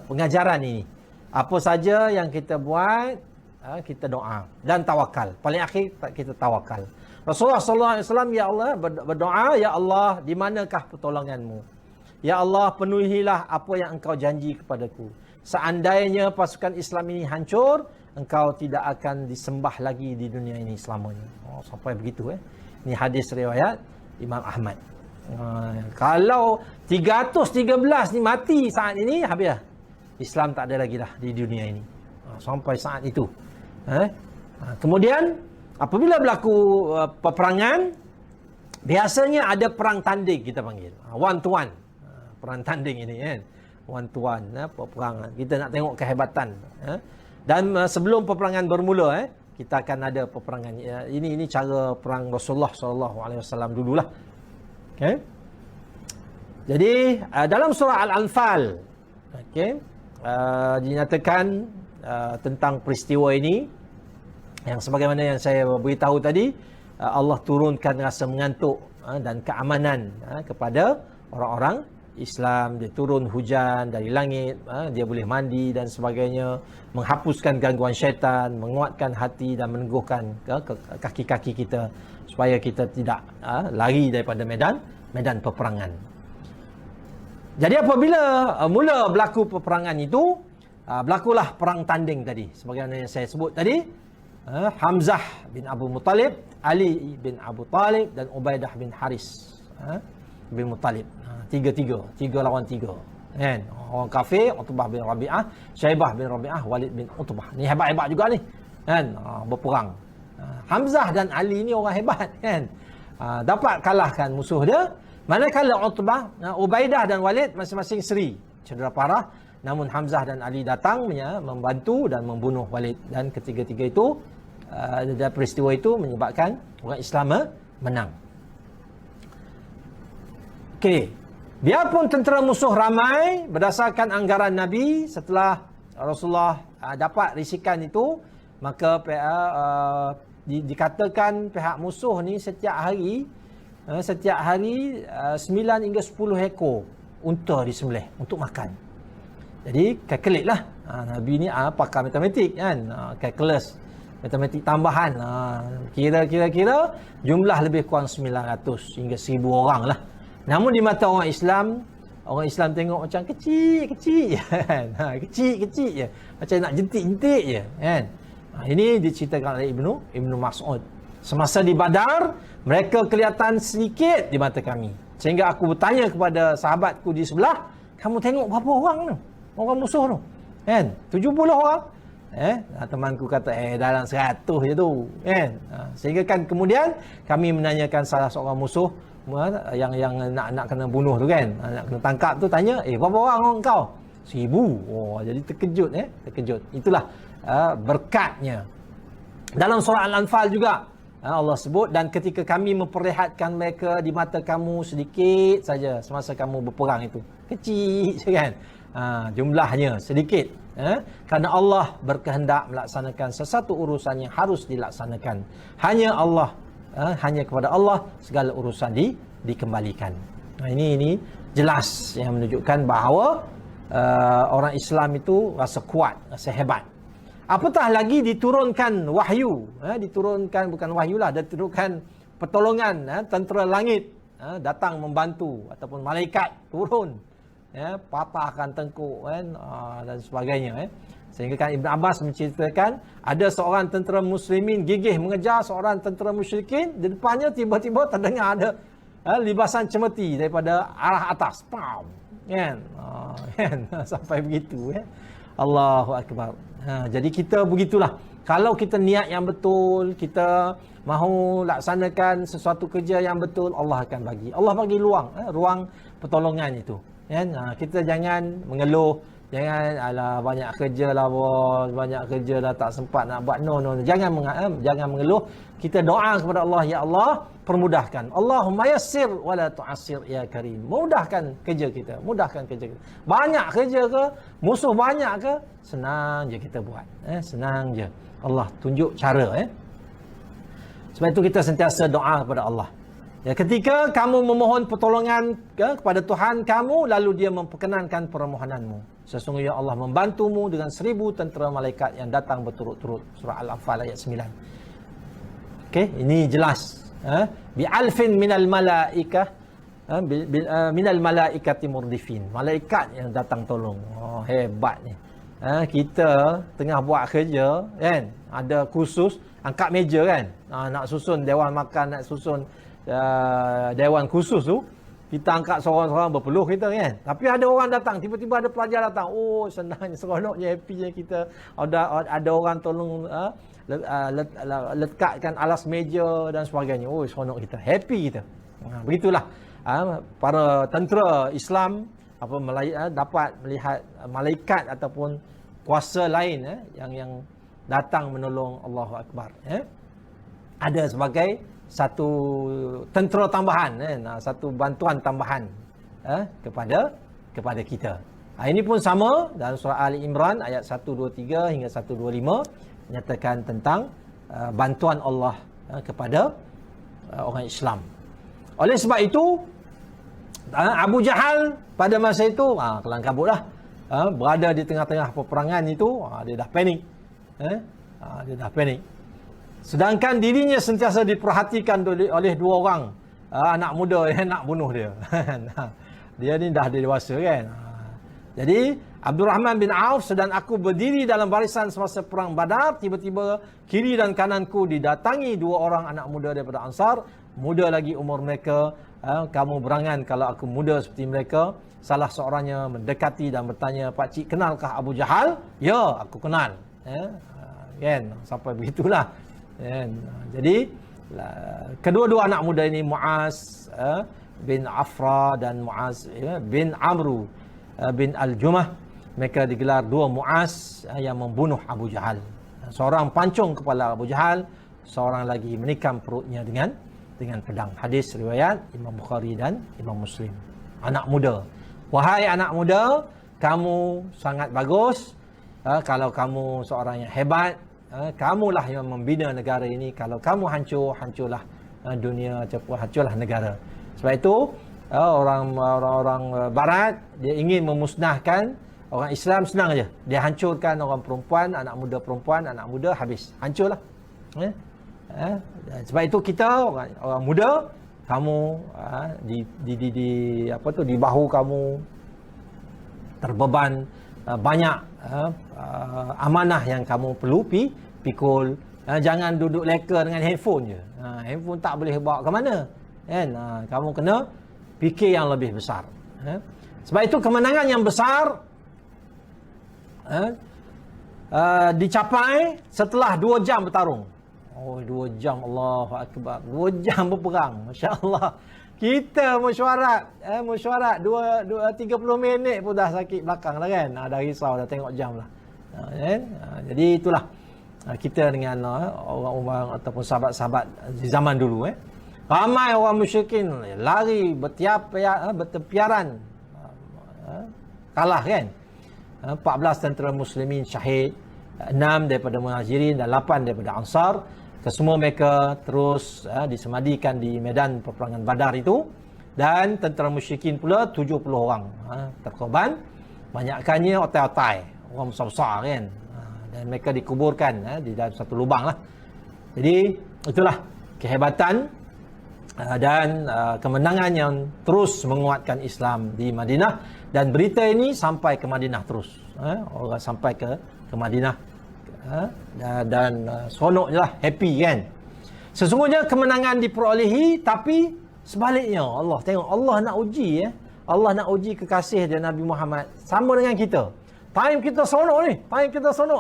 pengajaran ini. Apa saja yang kita buat, kita doa dan tawakal. Paling akhir kita tawakal. Rasulullah sallallahu alaihi wasallam, ya Allah, berdoa, ya Allah, di manakah pertolonganmu? Ya Allah, penuhilah apa yang engkau janji kepadaku. Seandainya pasukan Islam ini hancur, engkau tidak akan disembah lagi di dunia ini selamanya. Sampai begitu. Ini hadis riwayat Imam Ahmad. Kalau 313 ni mati saat ini, habis dah. Islam tak ada lagi dah di dunia ini. Sampai saat itu. Kemudian, apabila berlaku peperangan, biasanya ada perang tanding kita panggil. One to one. Perang tanding ini kan. One to one. Peperangan. Kita nak tengok kehebatan. Dan sebelum peperangan bermula, kita akan ada peperangan. Ini cara perang Rasulullah SAW dululah. Okay. Jadi dalam surah Al-Anfal, dinyatakan tentang peristiwa ini, yang sebagaimana yang saya beritahu tadi, Allah turunkan rasa mengantuk dan keamanan kepada orang-orang Islam. Dia turun hujan dari langit, dia boleh mandi dan sebagainya, menghapuskan gangguan syaitan, menguatkan hati dan meneguhkan kaki-kaki kita supaya kita tidak lari daripada medan peperangan. Jadi apabila mula berlaku peperangan itu, berlakulah perang tanding tadi, sebagaimana yang saya sebut tadi. Hamzah bin Abu Muttalib, Ali bin Abu Talib dan Ubaidah bin Haris bin Muttalib. Tiga lawan tiga. Kan? Orang kafir, Utbah bin Rabi'ah, Syaibah bin Rabi'ah, Walid bin Utbah. Ni hebat-hebat juga ni. Kan? Berperang. Hamzah dan Ali ni orang hebat, kan? Dapat kalahkan musuh dia. Manakala Utbah, Ubaidah dan Walid masing-masing seri, cedera parah. Namun Hamzah dan Ali datang membantu dan membunuh Walid. Dan ketiga-tiga itu, dan peristiwa itu menyebabkan orang Islam menang. Okey. Biarpun tentera musuh ramai, berdasarkan anggaran Nabi, setelah Rasulullah dapat risikan itu, maka dikatakan pihak musuh ni setiap hari 9 hingga 10 ekor unta disembelih untuk makan. Jadi calculate lah. Nabi ni pakar matematik kan. Calculus, matematik tambahan. Kira-kira jumlah lebih kurang 900 hingga 1000 orang lah. Namun di mata orang Islam tengok macam kecil-kecil je kan. Kecil-kecil je. Macam nak jentik-jentik je kan. Ini diceritakan oleh Ibnu Mas'ud. Semasa di Badar, mereka kelihatan sedikit di mata kami. Sehingga aku bertanya kepada sahabatku di sebelah, kamu tengok berapa orang tu? Orang musuh tu. Kan? 70 orang. Temanku kata, dalam 100 je tu. Kan? Sehingga kan kemudian kami menanyakan salah seorang musuh yang nak kena bunuh tu kan, nak kena tangkap tu, tanya, berapa orang kau? 1000. Jadi terkejut. Terkejut. Itulah berkatnya. Dalam surah Al-Anfal juga Allah sebut, dan ketika kami memperlihatkan mereka di mata kamu sedikit saja semasa kamu berperang itu. Kecil je kan. Jumlahnya sedikit. Kerana Allah berkehendak melaksanakan sesuatu urusan yang harus dilaksanakan. Hanya kepada Allah segala urusan dikembalikan. Ini jelas yang menunjukkan bahawa orang Islam itu rasa kuat, rasa hebat. Apatah lagi diturunkan wahyu, diturunkan bukan wahyu lah, diturunkan pertolongan, tentera langit datang membantu, ataupun malaikat turun, patahkan tengkuk dan sebagainya. Sehingga kan Ibn Abbas menceritakan ada seorang tentera muslimin gigih mengejar seorang tentera musyrikin, di depannya tiba-tiba terdengar ada libasan cemeti daripada arah atas, pam, kan? Sampai begitu. Allahu Akbar. Jadi kita begitulah. Kalau kita niat yang betul, kita mahu laksanakan sesuatu kerja yang betul, Allah akan bagi. Allah bagi ruang pertolongan itu. Kita jangan mengeluh, jangan banyak kerja lah bos, banyak kerja lah tak sempat nak buat. No. Jangan mengeluh. Kita doa kepada Allah, ya Allah, permudahkan. Allahumma yassir wala tu'assir ya karim. Mudahkan kerja kita, Banyak kerja ke, musuh banyak ke, senang je kita buat. Senang je. Allah tunjuk cara. Sebab itu kita sentiasa doa kepada Allah. Ketika kamu memohon pertolongan kepada Tuhan kamu, lalu dia memperkenankan permohonanmu, sesungguhnya Allah membantumu dengan 1000 tentera malaikat yang datang berturut-turut. Surah Al-Anfal ayat 9. Okey, ini jelas bi alfin minal malaikah minal malaikati murdifin. Malaikat yang datang tolong. Oh, hebat ni. Kita tengah buat kerja kan, ada kursus angkat meja kan, nak susun dewan makan, nak susun dewan khusus tu, kita angkat seorang-seorang berpeluh kita kan. Tapi ada orang datang, tiba-tiba ada pelajar datang. Oh, senangnya, seronoknya, happynya kita. Ada orang tolong letakkan alas meja dan sebagainya. Oh, seronok kita, happy kita. Begitulah para tentera Islam dapat melihat malaikat ataupun kuasa lain yang datang menolong. Allahu Akbar. Ada sebagai satu tentera tambahan, satu bantuan tambahan kepada kita. Ini pun sama dalam surah Ali Imran ayat 123 hingga 125 menyatakan tentang bantuan Allah kepada orang Islam. Oleh sebab itu Abu Jahal pada masa itu kelang kabutlah, berada di tengah-tengah peperangan itu, dia dah panik. Dia dah panik. Sedangkan dirinya sentiasa diperhatikan oleh dua orang anak muda yang nak bunuh dia. Dia ni dah dewasa kan. Jadi Abdul Rahman bin Auf, sedang aku berdiri dalam barisan semasa perang Badar, tiba-tiba kiri dan kananku didatangi dua orang anak muda daripada Ansar, muda lagi umur mereka. Kamu berangan kalau aku muda seperti mereka. Salah seorangnya mendekati dan bertanya, Pak Cik, kenalkah Abu Jahal? Ya, aku kenal. Kan, sampai begitulah. Jadi kedua-dua anak muda ini, Muaz bin Afra dan Muaz bin Amru bin Al-Jumah, mereka digelar dua Muaz yang membunuh Abu Jahal. Seorang pancung kepala Abu Jahal, seorang lagi menikam perutnya dengan pedang. Hadis riwayat Imam Bukhari dan Imam Muslim. Anak muda, wahai anak muda, kamu sangat bagus. Kalau kamu seorang yang hebat, kamulah yang membina negara ini. Kalau kamu hancur, hancurlah dunia ataupun hancurlah negara. Sebab itu orang barat dia ingin memusnahkan orang Islam, senang aja. Dia hancurkan orang perempuan, anak muda habis. Hancurlah. Sebab itu kita orang muda, kamu di bahu kamu terbeban banyak amanah yang kamu perlu pikul. Jangan duduk leka dengan handphone je. Handphone tak boleh bawa ke mana kan. Kamu kena fikir yang lebih besar. Sebab itu kemenangan yang besar dicapai setelah 2 jam bertarung. Oh, 2 jam, Allahu Akbar. 2 jam berperang, masya-Allah. Kita mesyuarat 30 minit pun dah sakit belakang dah kan. Dah risau, dah tengok jam lah. Jadi itulah kita dengan orang-orang ataupun sahabat-sahabat di zaman dulu. Ramai orang musyrikin lari bertepiaran, kalah kan. 14 tentera muslimin syahid, 6 daripada muhajirin dan 8 daripada ansar. Kesemua mereka terus disemadikan di medan peperangan Badar itu. Dan tentera musyrikin pula 70 orang terkorban. Banyakkannya otai-otai, orang besar-besar kan. Dan mereka dikuburkan di dalam satu lubang lah. Jadi itulah kehebatan dan kemenangan yang terus menguatkan Islam di Madinah. Dan berita ini sampai ke Madinah terus. Orang sampai ke Madinah. Dan seronok je lah, happy kan. Sesungguhnya kemenangan diperolehi, tapi sebaliknya Allah tengok, Allah nak uji Allah nak uji kekasih dia Nabi Muhammad. Sama dengan kita, time kita seronok ni,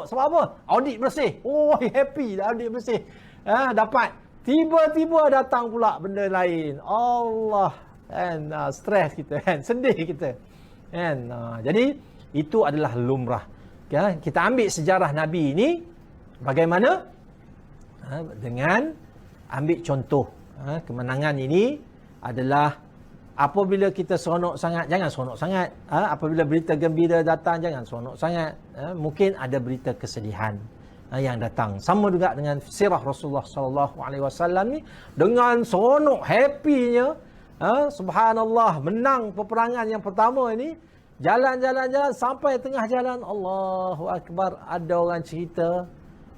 sebab apa? Audit bersih. Oh, happy dah, audit bersih. Dapat. Tiba-tiba datang pula benda lain. Allah kan, stres kita kan, sedih kita kan. Jadi itu adalah lumrah. Kita ambil sejarah Nabi ini bagaimana dengan ambil contoh. Kemenangan ini adalah apabila kita seronok sangat, jangan seronok sangat. Apabila berita gembira datang, jangan seronok sangat. Mungkin ada berita kesedihan yang datang. Sama juga dengan sirah Rasulullah SAW ni, dengan seronok, happy-nya, subhanallah, menang peperangan yang pertama ini. Jalan sampai tengah jalan, Allahu Akbar, ada orang cerita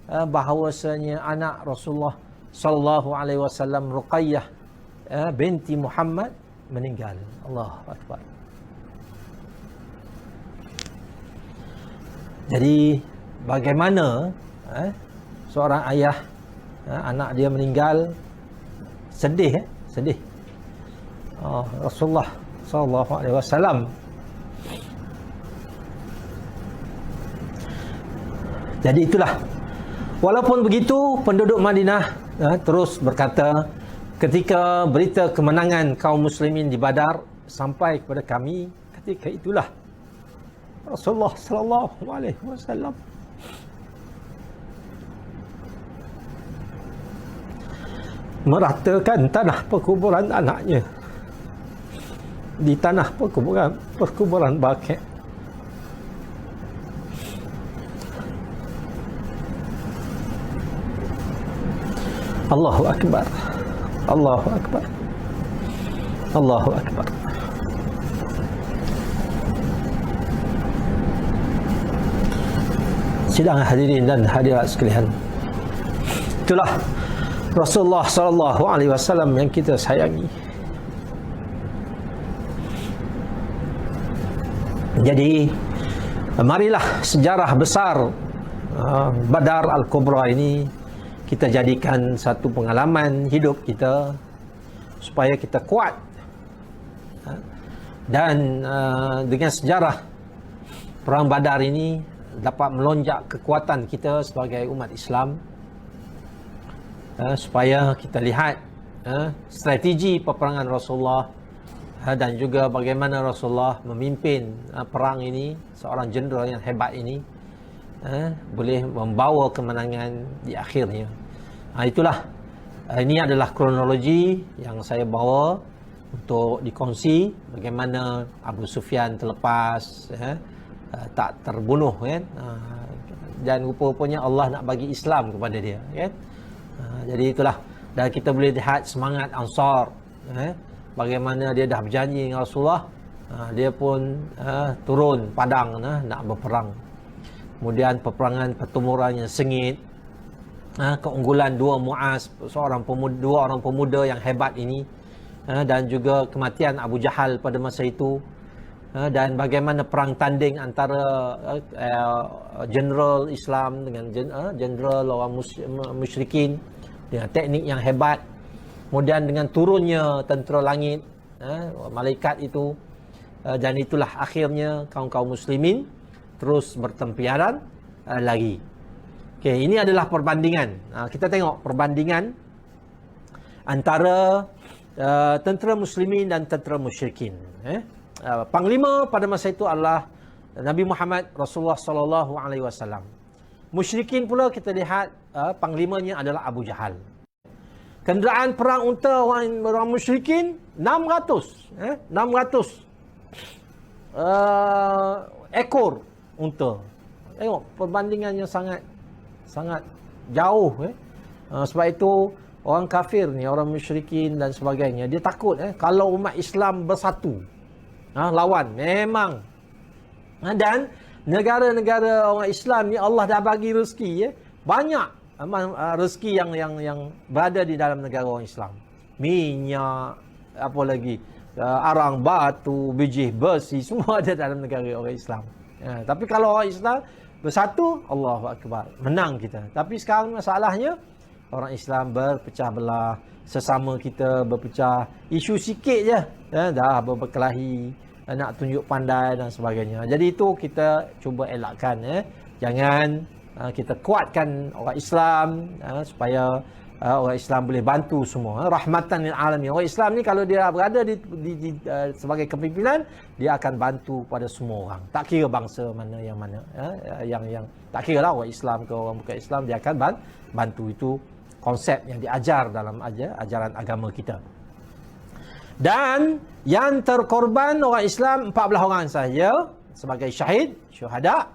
bahawasanya anak Rasulullah sallallahu alaihi wasallam Ruqayyah binti Muhammad meninggal. Allahu akbar. Jadi bagaimana seorang ayah anak dia meninggal, sedih sedih. Rasulullah sallallahu alaihi wasallam jadi itulah. Walaupun begitu, penduduk Madinah terus berkata, ketika berita kemenangan kaum muslimin di Badar sampai kepada kami, ketika itulah Rasulullah sallallahu alaihi wasallam meratakan tanah perkuburan anaknya di tanah perkuburan Baqi'. Allahu akbar. Allahu akbar. Allahu akbar. Sidang hadirin dan hadirat sekalian, itulah Rasulullah sallallahu alaihi wasallam yang kita sayangi. Jadi marilah sejarah besar Badar Al-Kubra ini kita jadikan satu pengalaman hidup kita supaya kita kuat, dan dengan sejarah perang Badar ini dapat melonjak kekuatan kita sebagai umat Islam, supaya kita lihat strategi peperangan Rasulullah dan juga bagaimana Rasulullah memimpin perang ini, seorang jeneral yang hebat ini boleh membawa kemenangan di akhirnya. Itulah, ini adalah kronologi yang saya bawa untuk dikongsi bagaimana Abu Sufyan terlepas tak terbunuh kan, dan rupa-rupanya Allah nak bagi Islam kepada dia kan. Jadi itulah, dan kita boleh lihat semangat Ansar, bagaimana dia dah berjanji dengan Rasulullah, dia pun turun padang nak berperang. Kemudian peperangan pertempuran yang sengit, keunggulan dua Muaz, dua orang pemuda yang hebat ini, dan juga kematian Abu Jahal pada masa itu, dan bagaimana perang tanding antara general Islam dengan general orang musyrikin dengan teknik yang hebat. Kemudian dengan turunnya tentera langit, malaikat itu, dan itulah akhirnya kaum-kaum muslimin terus bertempiaran lagi. Okey, ini adalah perbandingan. Kita tengok perbandingan antara tentera muslimin dan tentera musyrikin. Panglima pada masa itu adalah Nabi Muhammad Rasulullah sallallahu alaihi wasallam. Musyrikin pula kita lihat panglimanya adalah Abu Jahal. Kenderaan perang unta orang musyrikin 600 ekor unta. Tengok perbandingan yang sangat jauh. Sebab itu orang kafir ni, orang musyrikin dan sebagainya, dia takut kalau umat Islam bersatu lawan memang. Dan negara-negara orang Islam ni Allah dah bagi rezeki banyak rezeki yang berada di dalam negara orang Islam. Minyak, apa lagi, arang batu, biji besi, semua ada dalam negara orang Islam. Tapi kalau orang Islam bersatu, Allahu Akbar, menang kita. Tapi sekarang masalahnya orang Islam berpecah belah, sesama kita berpecah, isu sikit je dah berkelahi, nak tunjuk pandai dan sebagainya. Jadi itu kita cuba elakkan, jangan kita kuatkan orang Islam, supaya orang Islam boleh bantu semua, rahmatan lil alamin. Orang Islam ni kalau dia berada di sebagai kepimpinan, dia akan bantu pada semua orang, tak kira bangsa mana yang mana, yang tak kira lah orang Islam ke orang bukan Islam, dia akan bantu. Itu konsep yang diajar dalam ajaran agama kita. Dan yang terkorban orang Islam 14 orang sahaja sebagai syuhada.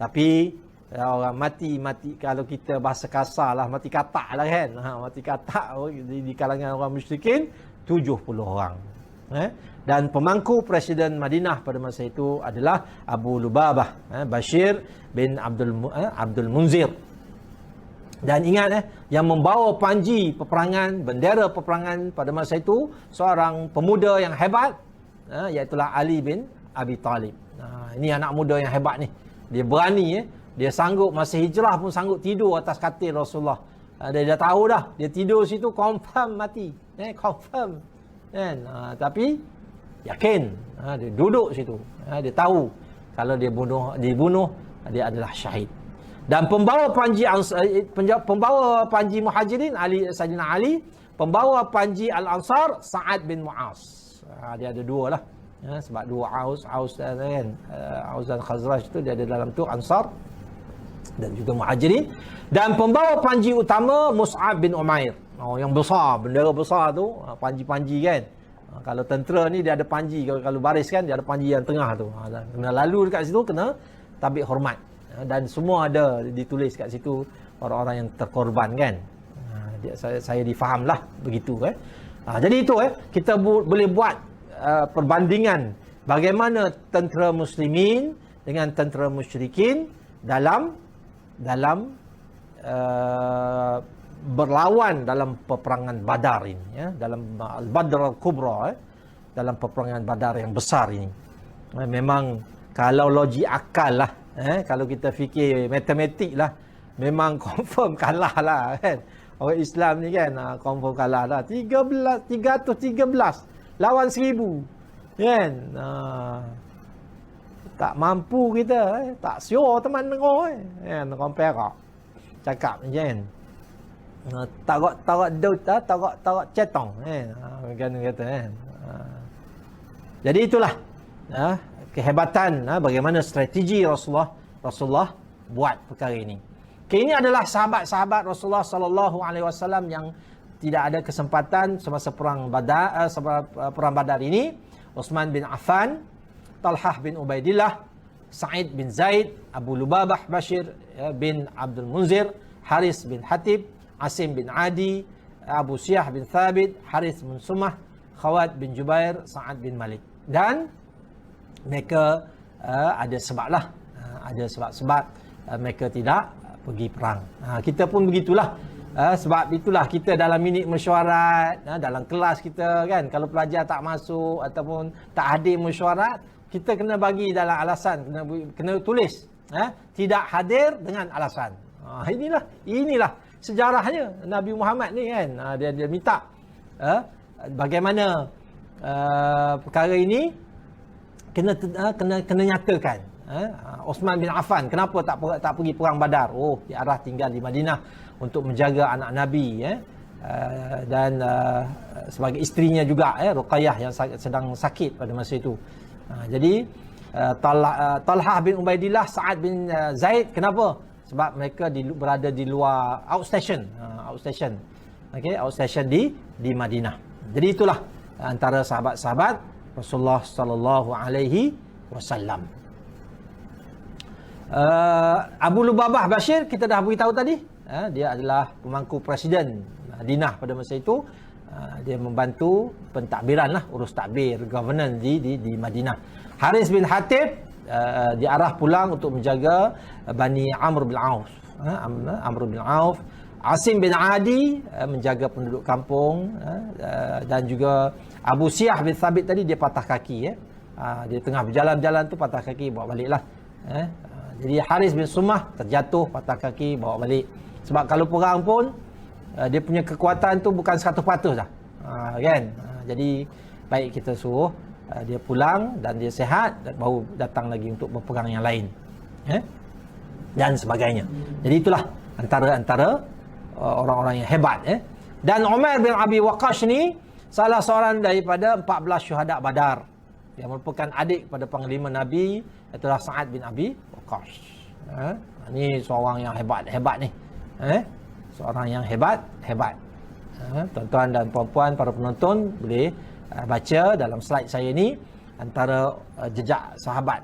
Tapi orang mati kalau kita bahasa kasar lah, mati katak lah kan, mati katak di kalangan orang musyrikin 70 orang. Dan pemangku Presiden Madinah pada masa itu adalah Abu Lubabah, Bashir bin Abdul Munzir. Dan ingat yang membawa panji peperangan, bendera peperangan pada masa itu seorang pemuda yang hebat, iaitulah Ali bin Abi Talib. Ini anak muda yang hebat ni. Dia berani, dia sanggup, masa hijrah pun sanggup tidur atas katil Rasulullah. Dia dah tahu dah, dia tidur situ confirm mati, confirm kan. Tapi yakin, dia duduk situ, dia tahu kalau dia dibunuh dia adalah syahid. Dan pembawa panji Muhajirin Sayyidina Ali, pembawa panji Al-Ansar Sa'ad bin Mu'az. Dia ada dua lah, sebab dua Aus kan, Aus dan Khazraj itu dia ada dalam tu Ansar dan juga Muhajirin. Dan pembawa panji utama Mus'ab bin Umair. Yang besar, bendera besar tu, panji-panji kan. Kalau tentera ni dia ada panji, kalau baris kan dia ada panji yang tengah tu. Kena lalu dekat situ, kena tabik hormat. Dan semua ada ditulis kat situ orang-orang yang terkorban kan. Saya difahamlah begitu kan. Jadi itu kita boleh buat perbandingan bagaimana tentera muslimin dengan tentera musyrikin dalam berlawan dalam peperangan Badar ini, dalam Al-Badr Al-Kubra, dalam peperangan Badar yang besar ini. Memang kalau logik akal lah, kalau kita fikir matematik lah, memang confirm kalah lah kan. Orang Islam ni kan confirm kalah lah. 313 lawan 1000 kan. Tak mampu kita, tak sure teman dengar kan, compare kak cakap je kan. Tarak cetong kan kata kan. Jadi itulah kehebatan bagaimana strategi Rasulullah buat perkara ini. Ini adalah sahabat-sahabat Rasulullah sallallahu alaihi wasallam yang tidak ada kesempatan semasa perang Badar ini. Utsman bin Affan, Talhah bin Ubaidillah, Sa'id bin Zaid, Abu Lubabah Bashir bin Abdul Munzir, Haris bin Hatib, Asim bin Adi, Abu Siyah bin Thabit, Haris bin Sumah, Khawat bin Jubair, Sa'ad bin Malik. Dan mereka ada sebablah, ada sebab-sebab mereka tidak pergi perang. Kita pun begitulah. Sebab itulah kita dalam minit mesyuarat, dalam kelas kita kan, kalau pelajar tak masuk ataupun tak hadir mesyuarat, kita kena bagi dalam alasan, kena tulis tidak hadir dengan alasan. Inilah sejarahnya Nabi Muhammad ni kan. Dia minta bagaimana perkara ini kena nyatakan. Utsman bin Affan kenapa tak pergi perang Badar? Dia arah tinggal di Madinah untuk menjaga anak Nabi dan sebagai isterinya juga Ruqayyah yang sedang sakit pada masa itu. Jadi Talhah bin Ubaidillah, Sa'ad bin Zaid, kenapa? Sebab mereka berada di luar outstation. Outstation di Madinah. Jadi itulah antara sahabat-sahabat Rasulullah sallallahu alaihi wasallam. Abu Lubabah Bashir kita dah beritahu tadi, dia adalah pemangku presiden Madinah pada masa itu. Dia membantu pentadbiran lah, urus takbir, governance di Madinah. Haris bin Hatib diarah pulang untuk menjaga Bani Amr bin Auf. Amr bin Auf. Asim bin Adi menjaga penduduk kampung, dan juga Abu Siyah bin Thabit tadi dia patah kaki. Dia tengah berjalan-jalan tu patah kaki, bawa balik lah. Jadi Haris bin Sumah terjatuh, patah kaki, bawa balik. Sebab kalau perang pun dia punya kekuatan tu bukan 100% dah. Kan? Jadi baik kita suruh dia pulang dan dia sihat, dan baru datang lagi untuk berperang yang lain. Dan sebagainya. Jadi itulah antara orang-orang yang hebat. Dan Umar bin Abi Waqqas ni salah seorang daripada 14 syuhada Badar, yang merupakan adik pada panglima Nabi, itulah Sa'ad bin Abi Waqqas. Ini seorang yang hebat ni. Seorang yang hebat. Tuan-tuan dan puan-puan, para penonton boleh baca dalam slide saya ni antara jejak sahabat.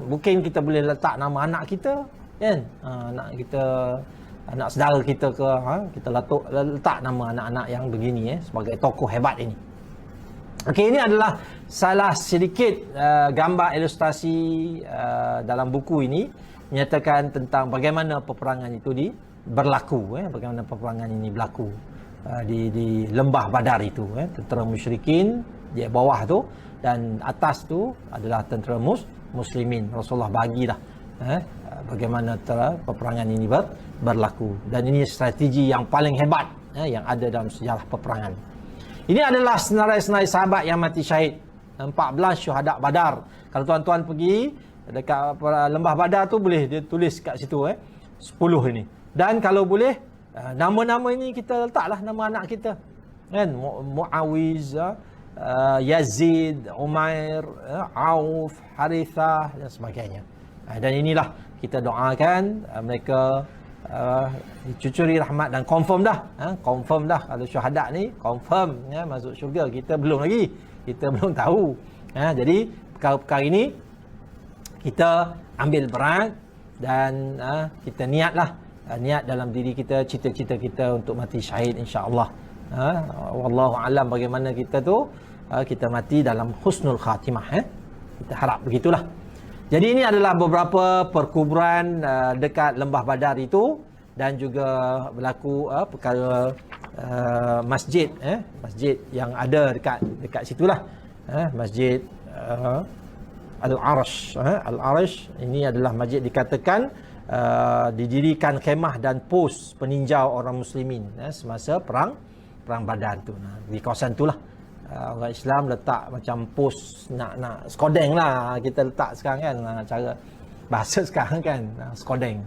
Mungkin kita boleh letak nama anak kita kan, anak kita, anak saudara kita ke, kita letak nama anak-anak yang begini sebagai tokoh hebat ini. Okey, ini adalah salah sedikit gambar ilustrasi dalam buku ini, menyatakan tentang bagaimana peperangan itu berlaku, bagaimana peperangan ini berlaku di lembah Badar itu, tentera musyrikin di bawah tu dan atas tu adalah tentera muslimin. Rasulullah bagilah bagaimana peperangan ini berlaku, dan ini strategi yang paling hebat yang ada dalam sejarah peperangan. Ini adalah senarai-senarai sahabat yang mati syahid, 14 syuhada Badar. Kalau tuan-tuan pergi dekat lembah Badar tu, boleh dia tulis kat situ 10 ini. Dan kalau boleh nama-nama ini kita letaklah nama anak kita, kan? Muawiz, Yazid, Umair, Auf, Harithah dan sebagainya. Dan inilah kita doakan mereka dicucuri rahmat dan confirm dah kalau syuhada ni confirm masuk syurga. Kita belum lagi, kita belum tahu. Jadi perkara-perkara ini kita ambil berat dan kita niatlah, niat dalam diri kita, cita-cita kita untuk mati syahid insya-Allah. Wallahu alam bagaimana kita tu kita mati dalam husnul khatimah. Kita harap begitulah. Jadi ini adalah beberapa perkuburan dekat lembah Badar itu, dan juga berlaku perkara masjid masjid yang ada dekat situlah, masjid Al-Arsh. Al-Arsh ini adalah masjid dikatakan didirikan khemah dan pos peninjau orang muslimin semasa perang Badar tu. Di kawasan itulah orang Islam letak macam pos nak skodeng lah kita letak sekarang kan, cara bahasa sekarang kan, skodeng,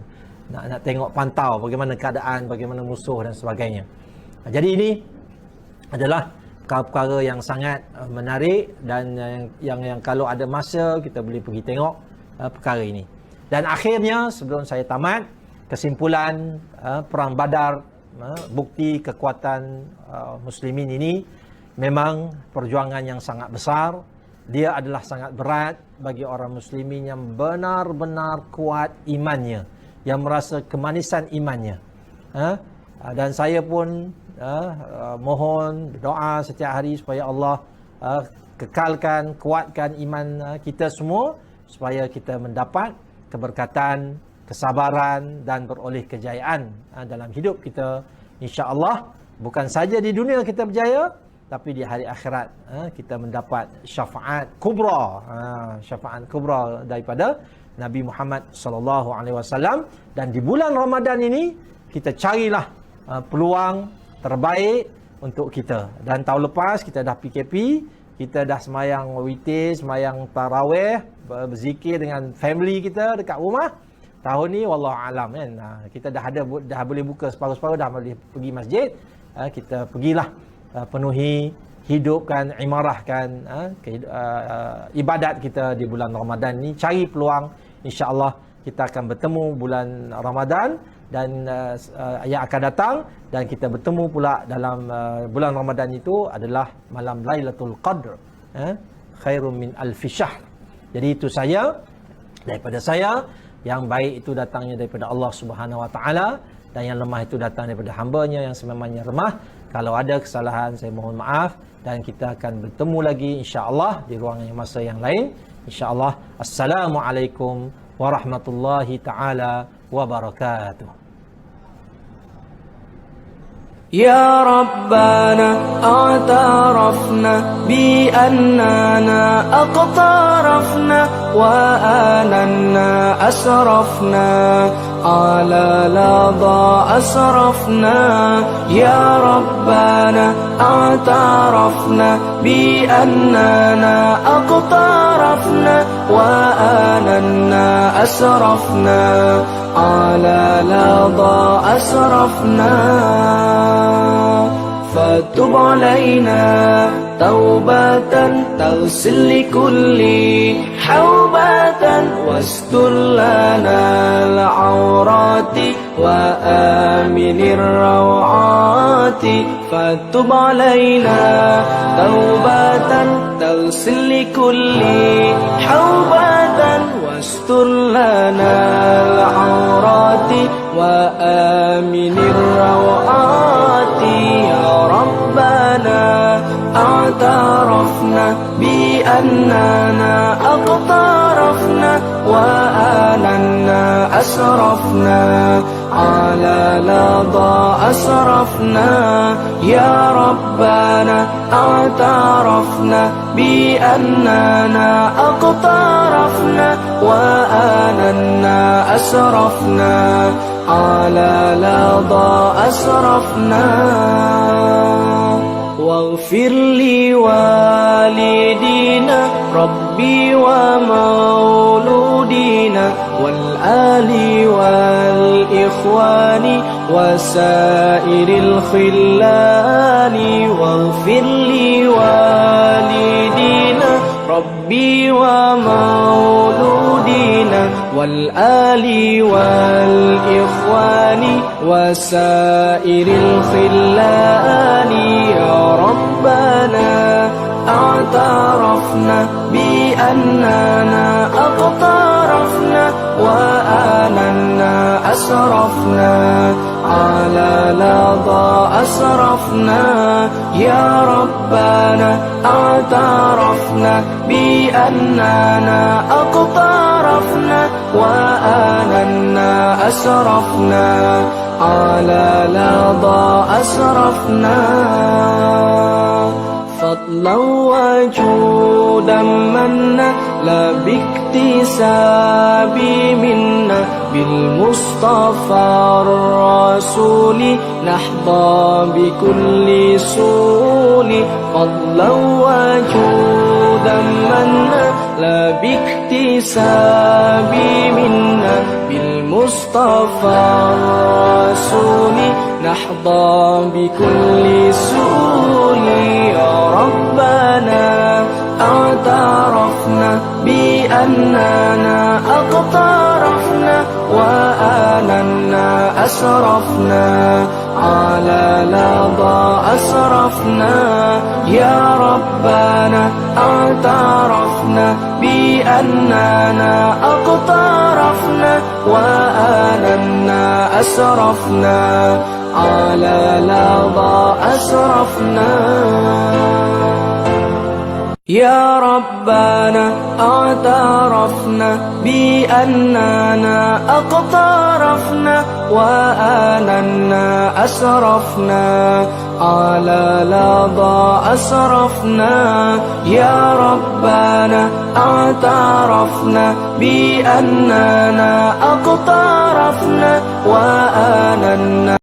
nak tengok pantau bagaimana keadaan, bagaimana musuh dan sebagainya. Jadi ini adalah perkara-perkara yang sangat menarik, dan yang kalau ada masa kita boleh pergi tengok perkara ini. Dan akhirnya sebelum saya tamat, kesimpulan perang Badar, bukti kekuatan muslimin ini memang perjuangan yang sangat besar. Dia adalah sangat berat bagi orang muslimin yang benar-benar kuat imannya, yang merasa kemanisan imannya. Dan saya pun mohon doa setiap hari supaya Allah kekalkan, kuatkan iman kita semua, supaya kita mendapat keberkatan, kesabaran dan beroleh kejayaan dalam hidup kita insya-Allah. Bukan saja di dunia kita berjaya, tapi di hari akhirat kita mendapat syafaat kubra, syafaat kubra daripada Nabi Muhammad sallallahu alaihi wasallam. Dan di bulan Ramadan ini kita carilah peluang terbaik untuk kita. Dan tahun lepas kita dah PKP, kita dah semayang witir, semayang tarawih, berzikir dengan family kita dekat rumah. Tahun ni wallahu alam kan, kita dah boleh buka separuh-separuh, dah boleh pergi masjid. Kita pergilah penuhi, hidupkan, imarahkan ibadat kita di bulan Ramadan ni. Cari peluang, insya-Allah kita akan bertemu bulan Ramadan dan yang akan datang, dan kita bertemu pula dalam bulan Ramadan itu adalah malam Lailatul Qadr, khairum min alfi syahr. Jadi itu daripada saya, yang baik itu datangnya daripada Allah Subhanahu Wa Taala, dan yang lemah itu datang daripada hamba-Nya yang sememangnya lemah. Kalau ada kesalahan saya mohon maaf, dan kita akan bertemu lagi insya-Allah di ruangan masa yang lain insya-Allah. Assalamualaikum warahmatullahi taala wabarakatuh. يا ربنا اعترفنا بأننا أقترفنا وآننا أسرفنا على لظى أسرفنا. يا ربنا اعترفنا بأننا أقترفنا وآننا أسرفنا على لظى أسرفنا. فتب علينا توبة تغسل لكل حوبة واستر لنا العورات وآمن الروعات. فتب علينا توبة تغسل لكل حوبة واستر لنا العورات وآمن الروعات. يا ربنا اعترفنا بأننا أقترفنا وآننا أسرفنا على لظى أسرفنا يا ربنا اعترفنا بأننا أقترفنا وآننا أسرفنا على لظى أسرفنا واغفر لوالدينا ربي ومولودينا والآل والإخوان وسائر الخلان واغفر لوالدينا ربي ومولودينا والآل والإخوان وسائر الخلان يا ربنا اعترفنا بأننا أقترفنا وآننا أسرفنا على لظى أسرفنا يا ربنا اعترفنا بأننا أقترفنا وآننا أسرفنا على لظى أسرفنا فضلا وجودا منا لا باكتساب منا بالمصطفى الرسول نحظى بكل سول فضلا وجودا منا لا باكتساب منا بالمصطفى الرسول نحظى بكل سول يا ربنا اعترفنا بأننا أقترفنا وآننا أسرفنا على لظى أسرفنا يا ربنا اعترفنا بأننا أقترفنا وآننا أسرفنا على لظى أسرفنا يا ربنا اعترفنا بأننا أقترفنا وآننا أسرفنا على لظى أسرفنا يا ربنا اعترفنا بأننا أقترفنا وآننا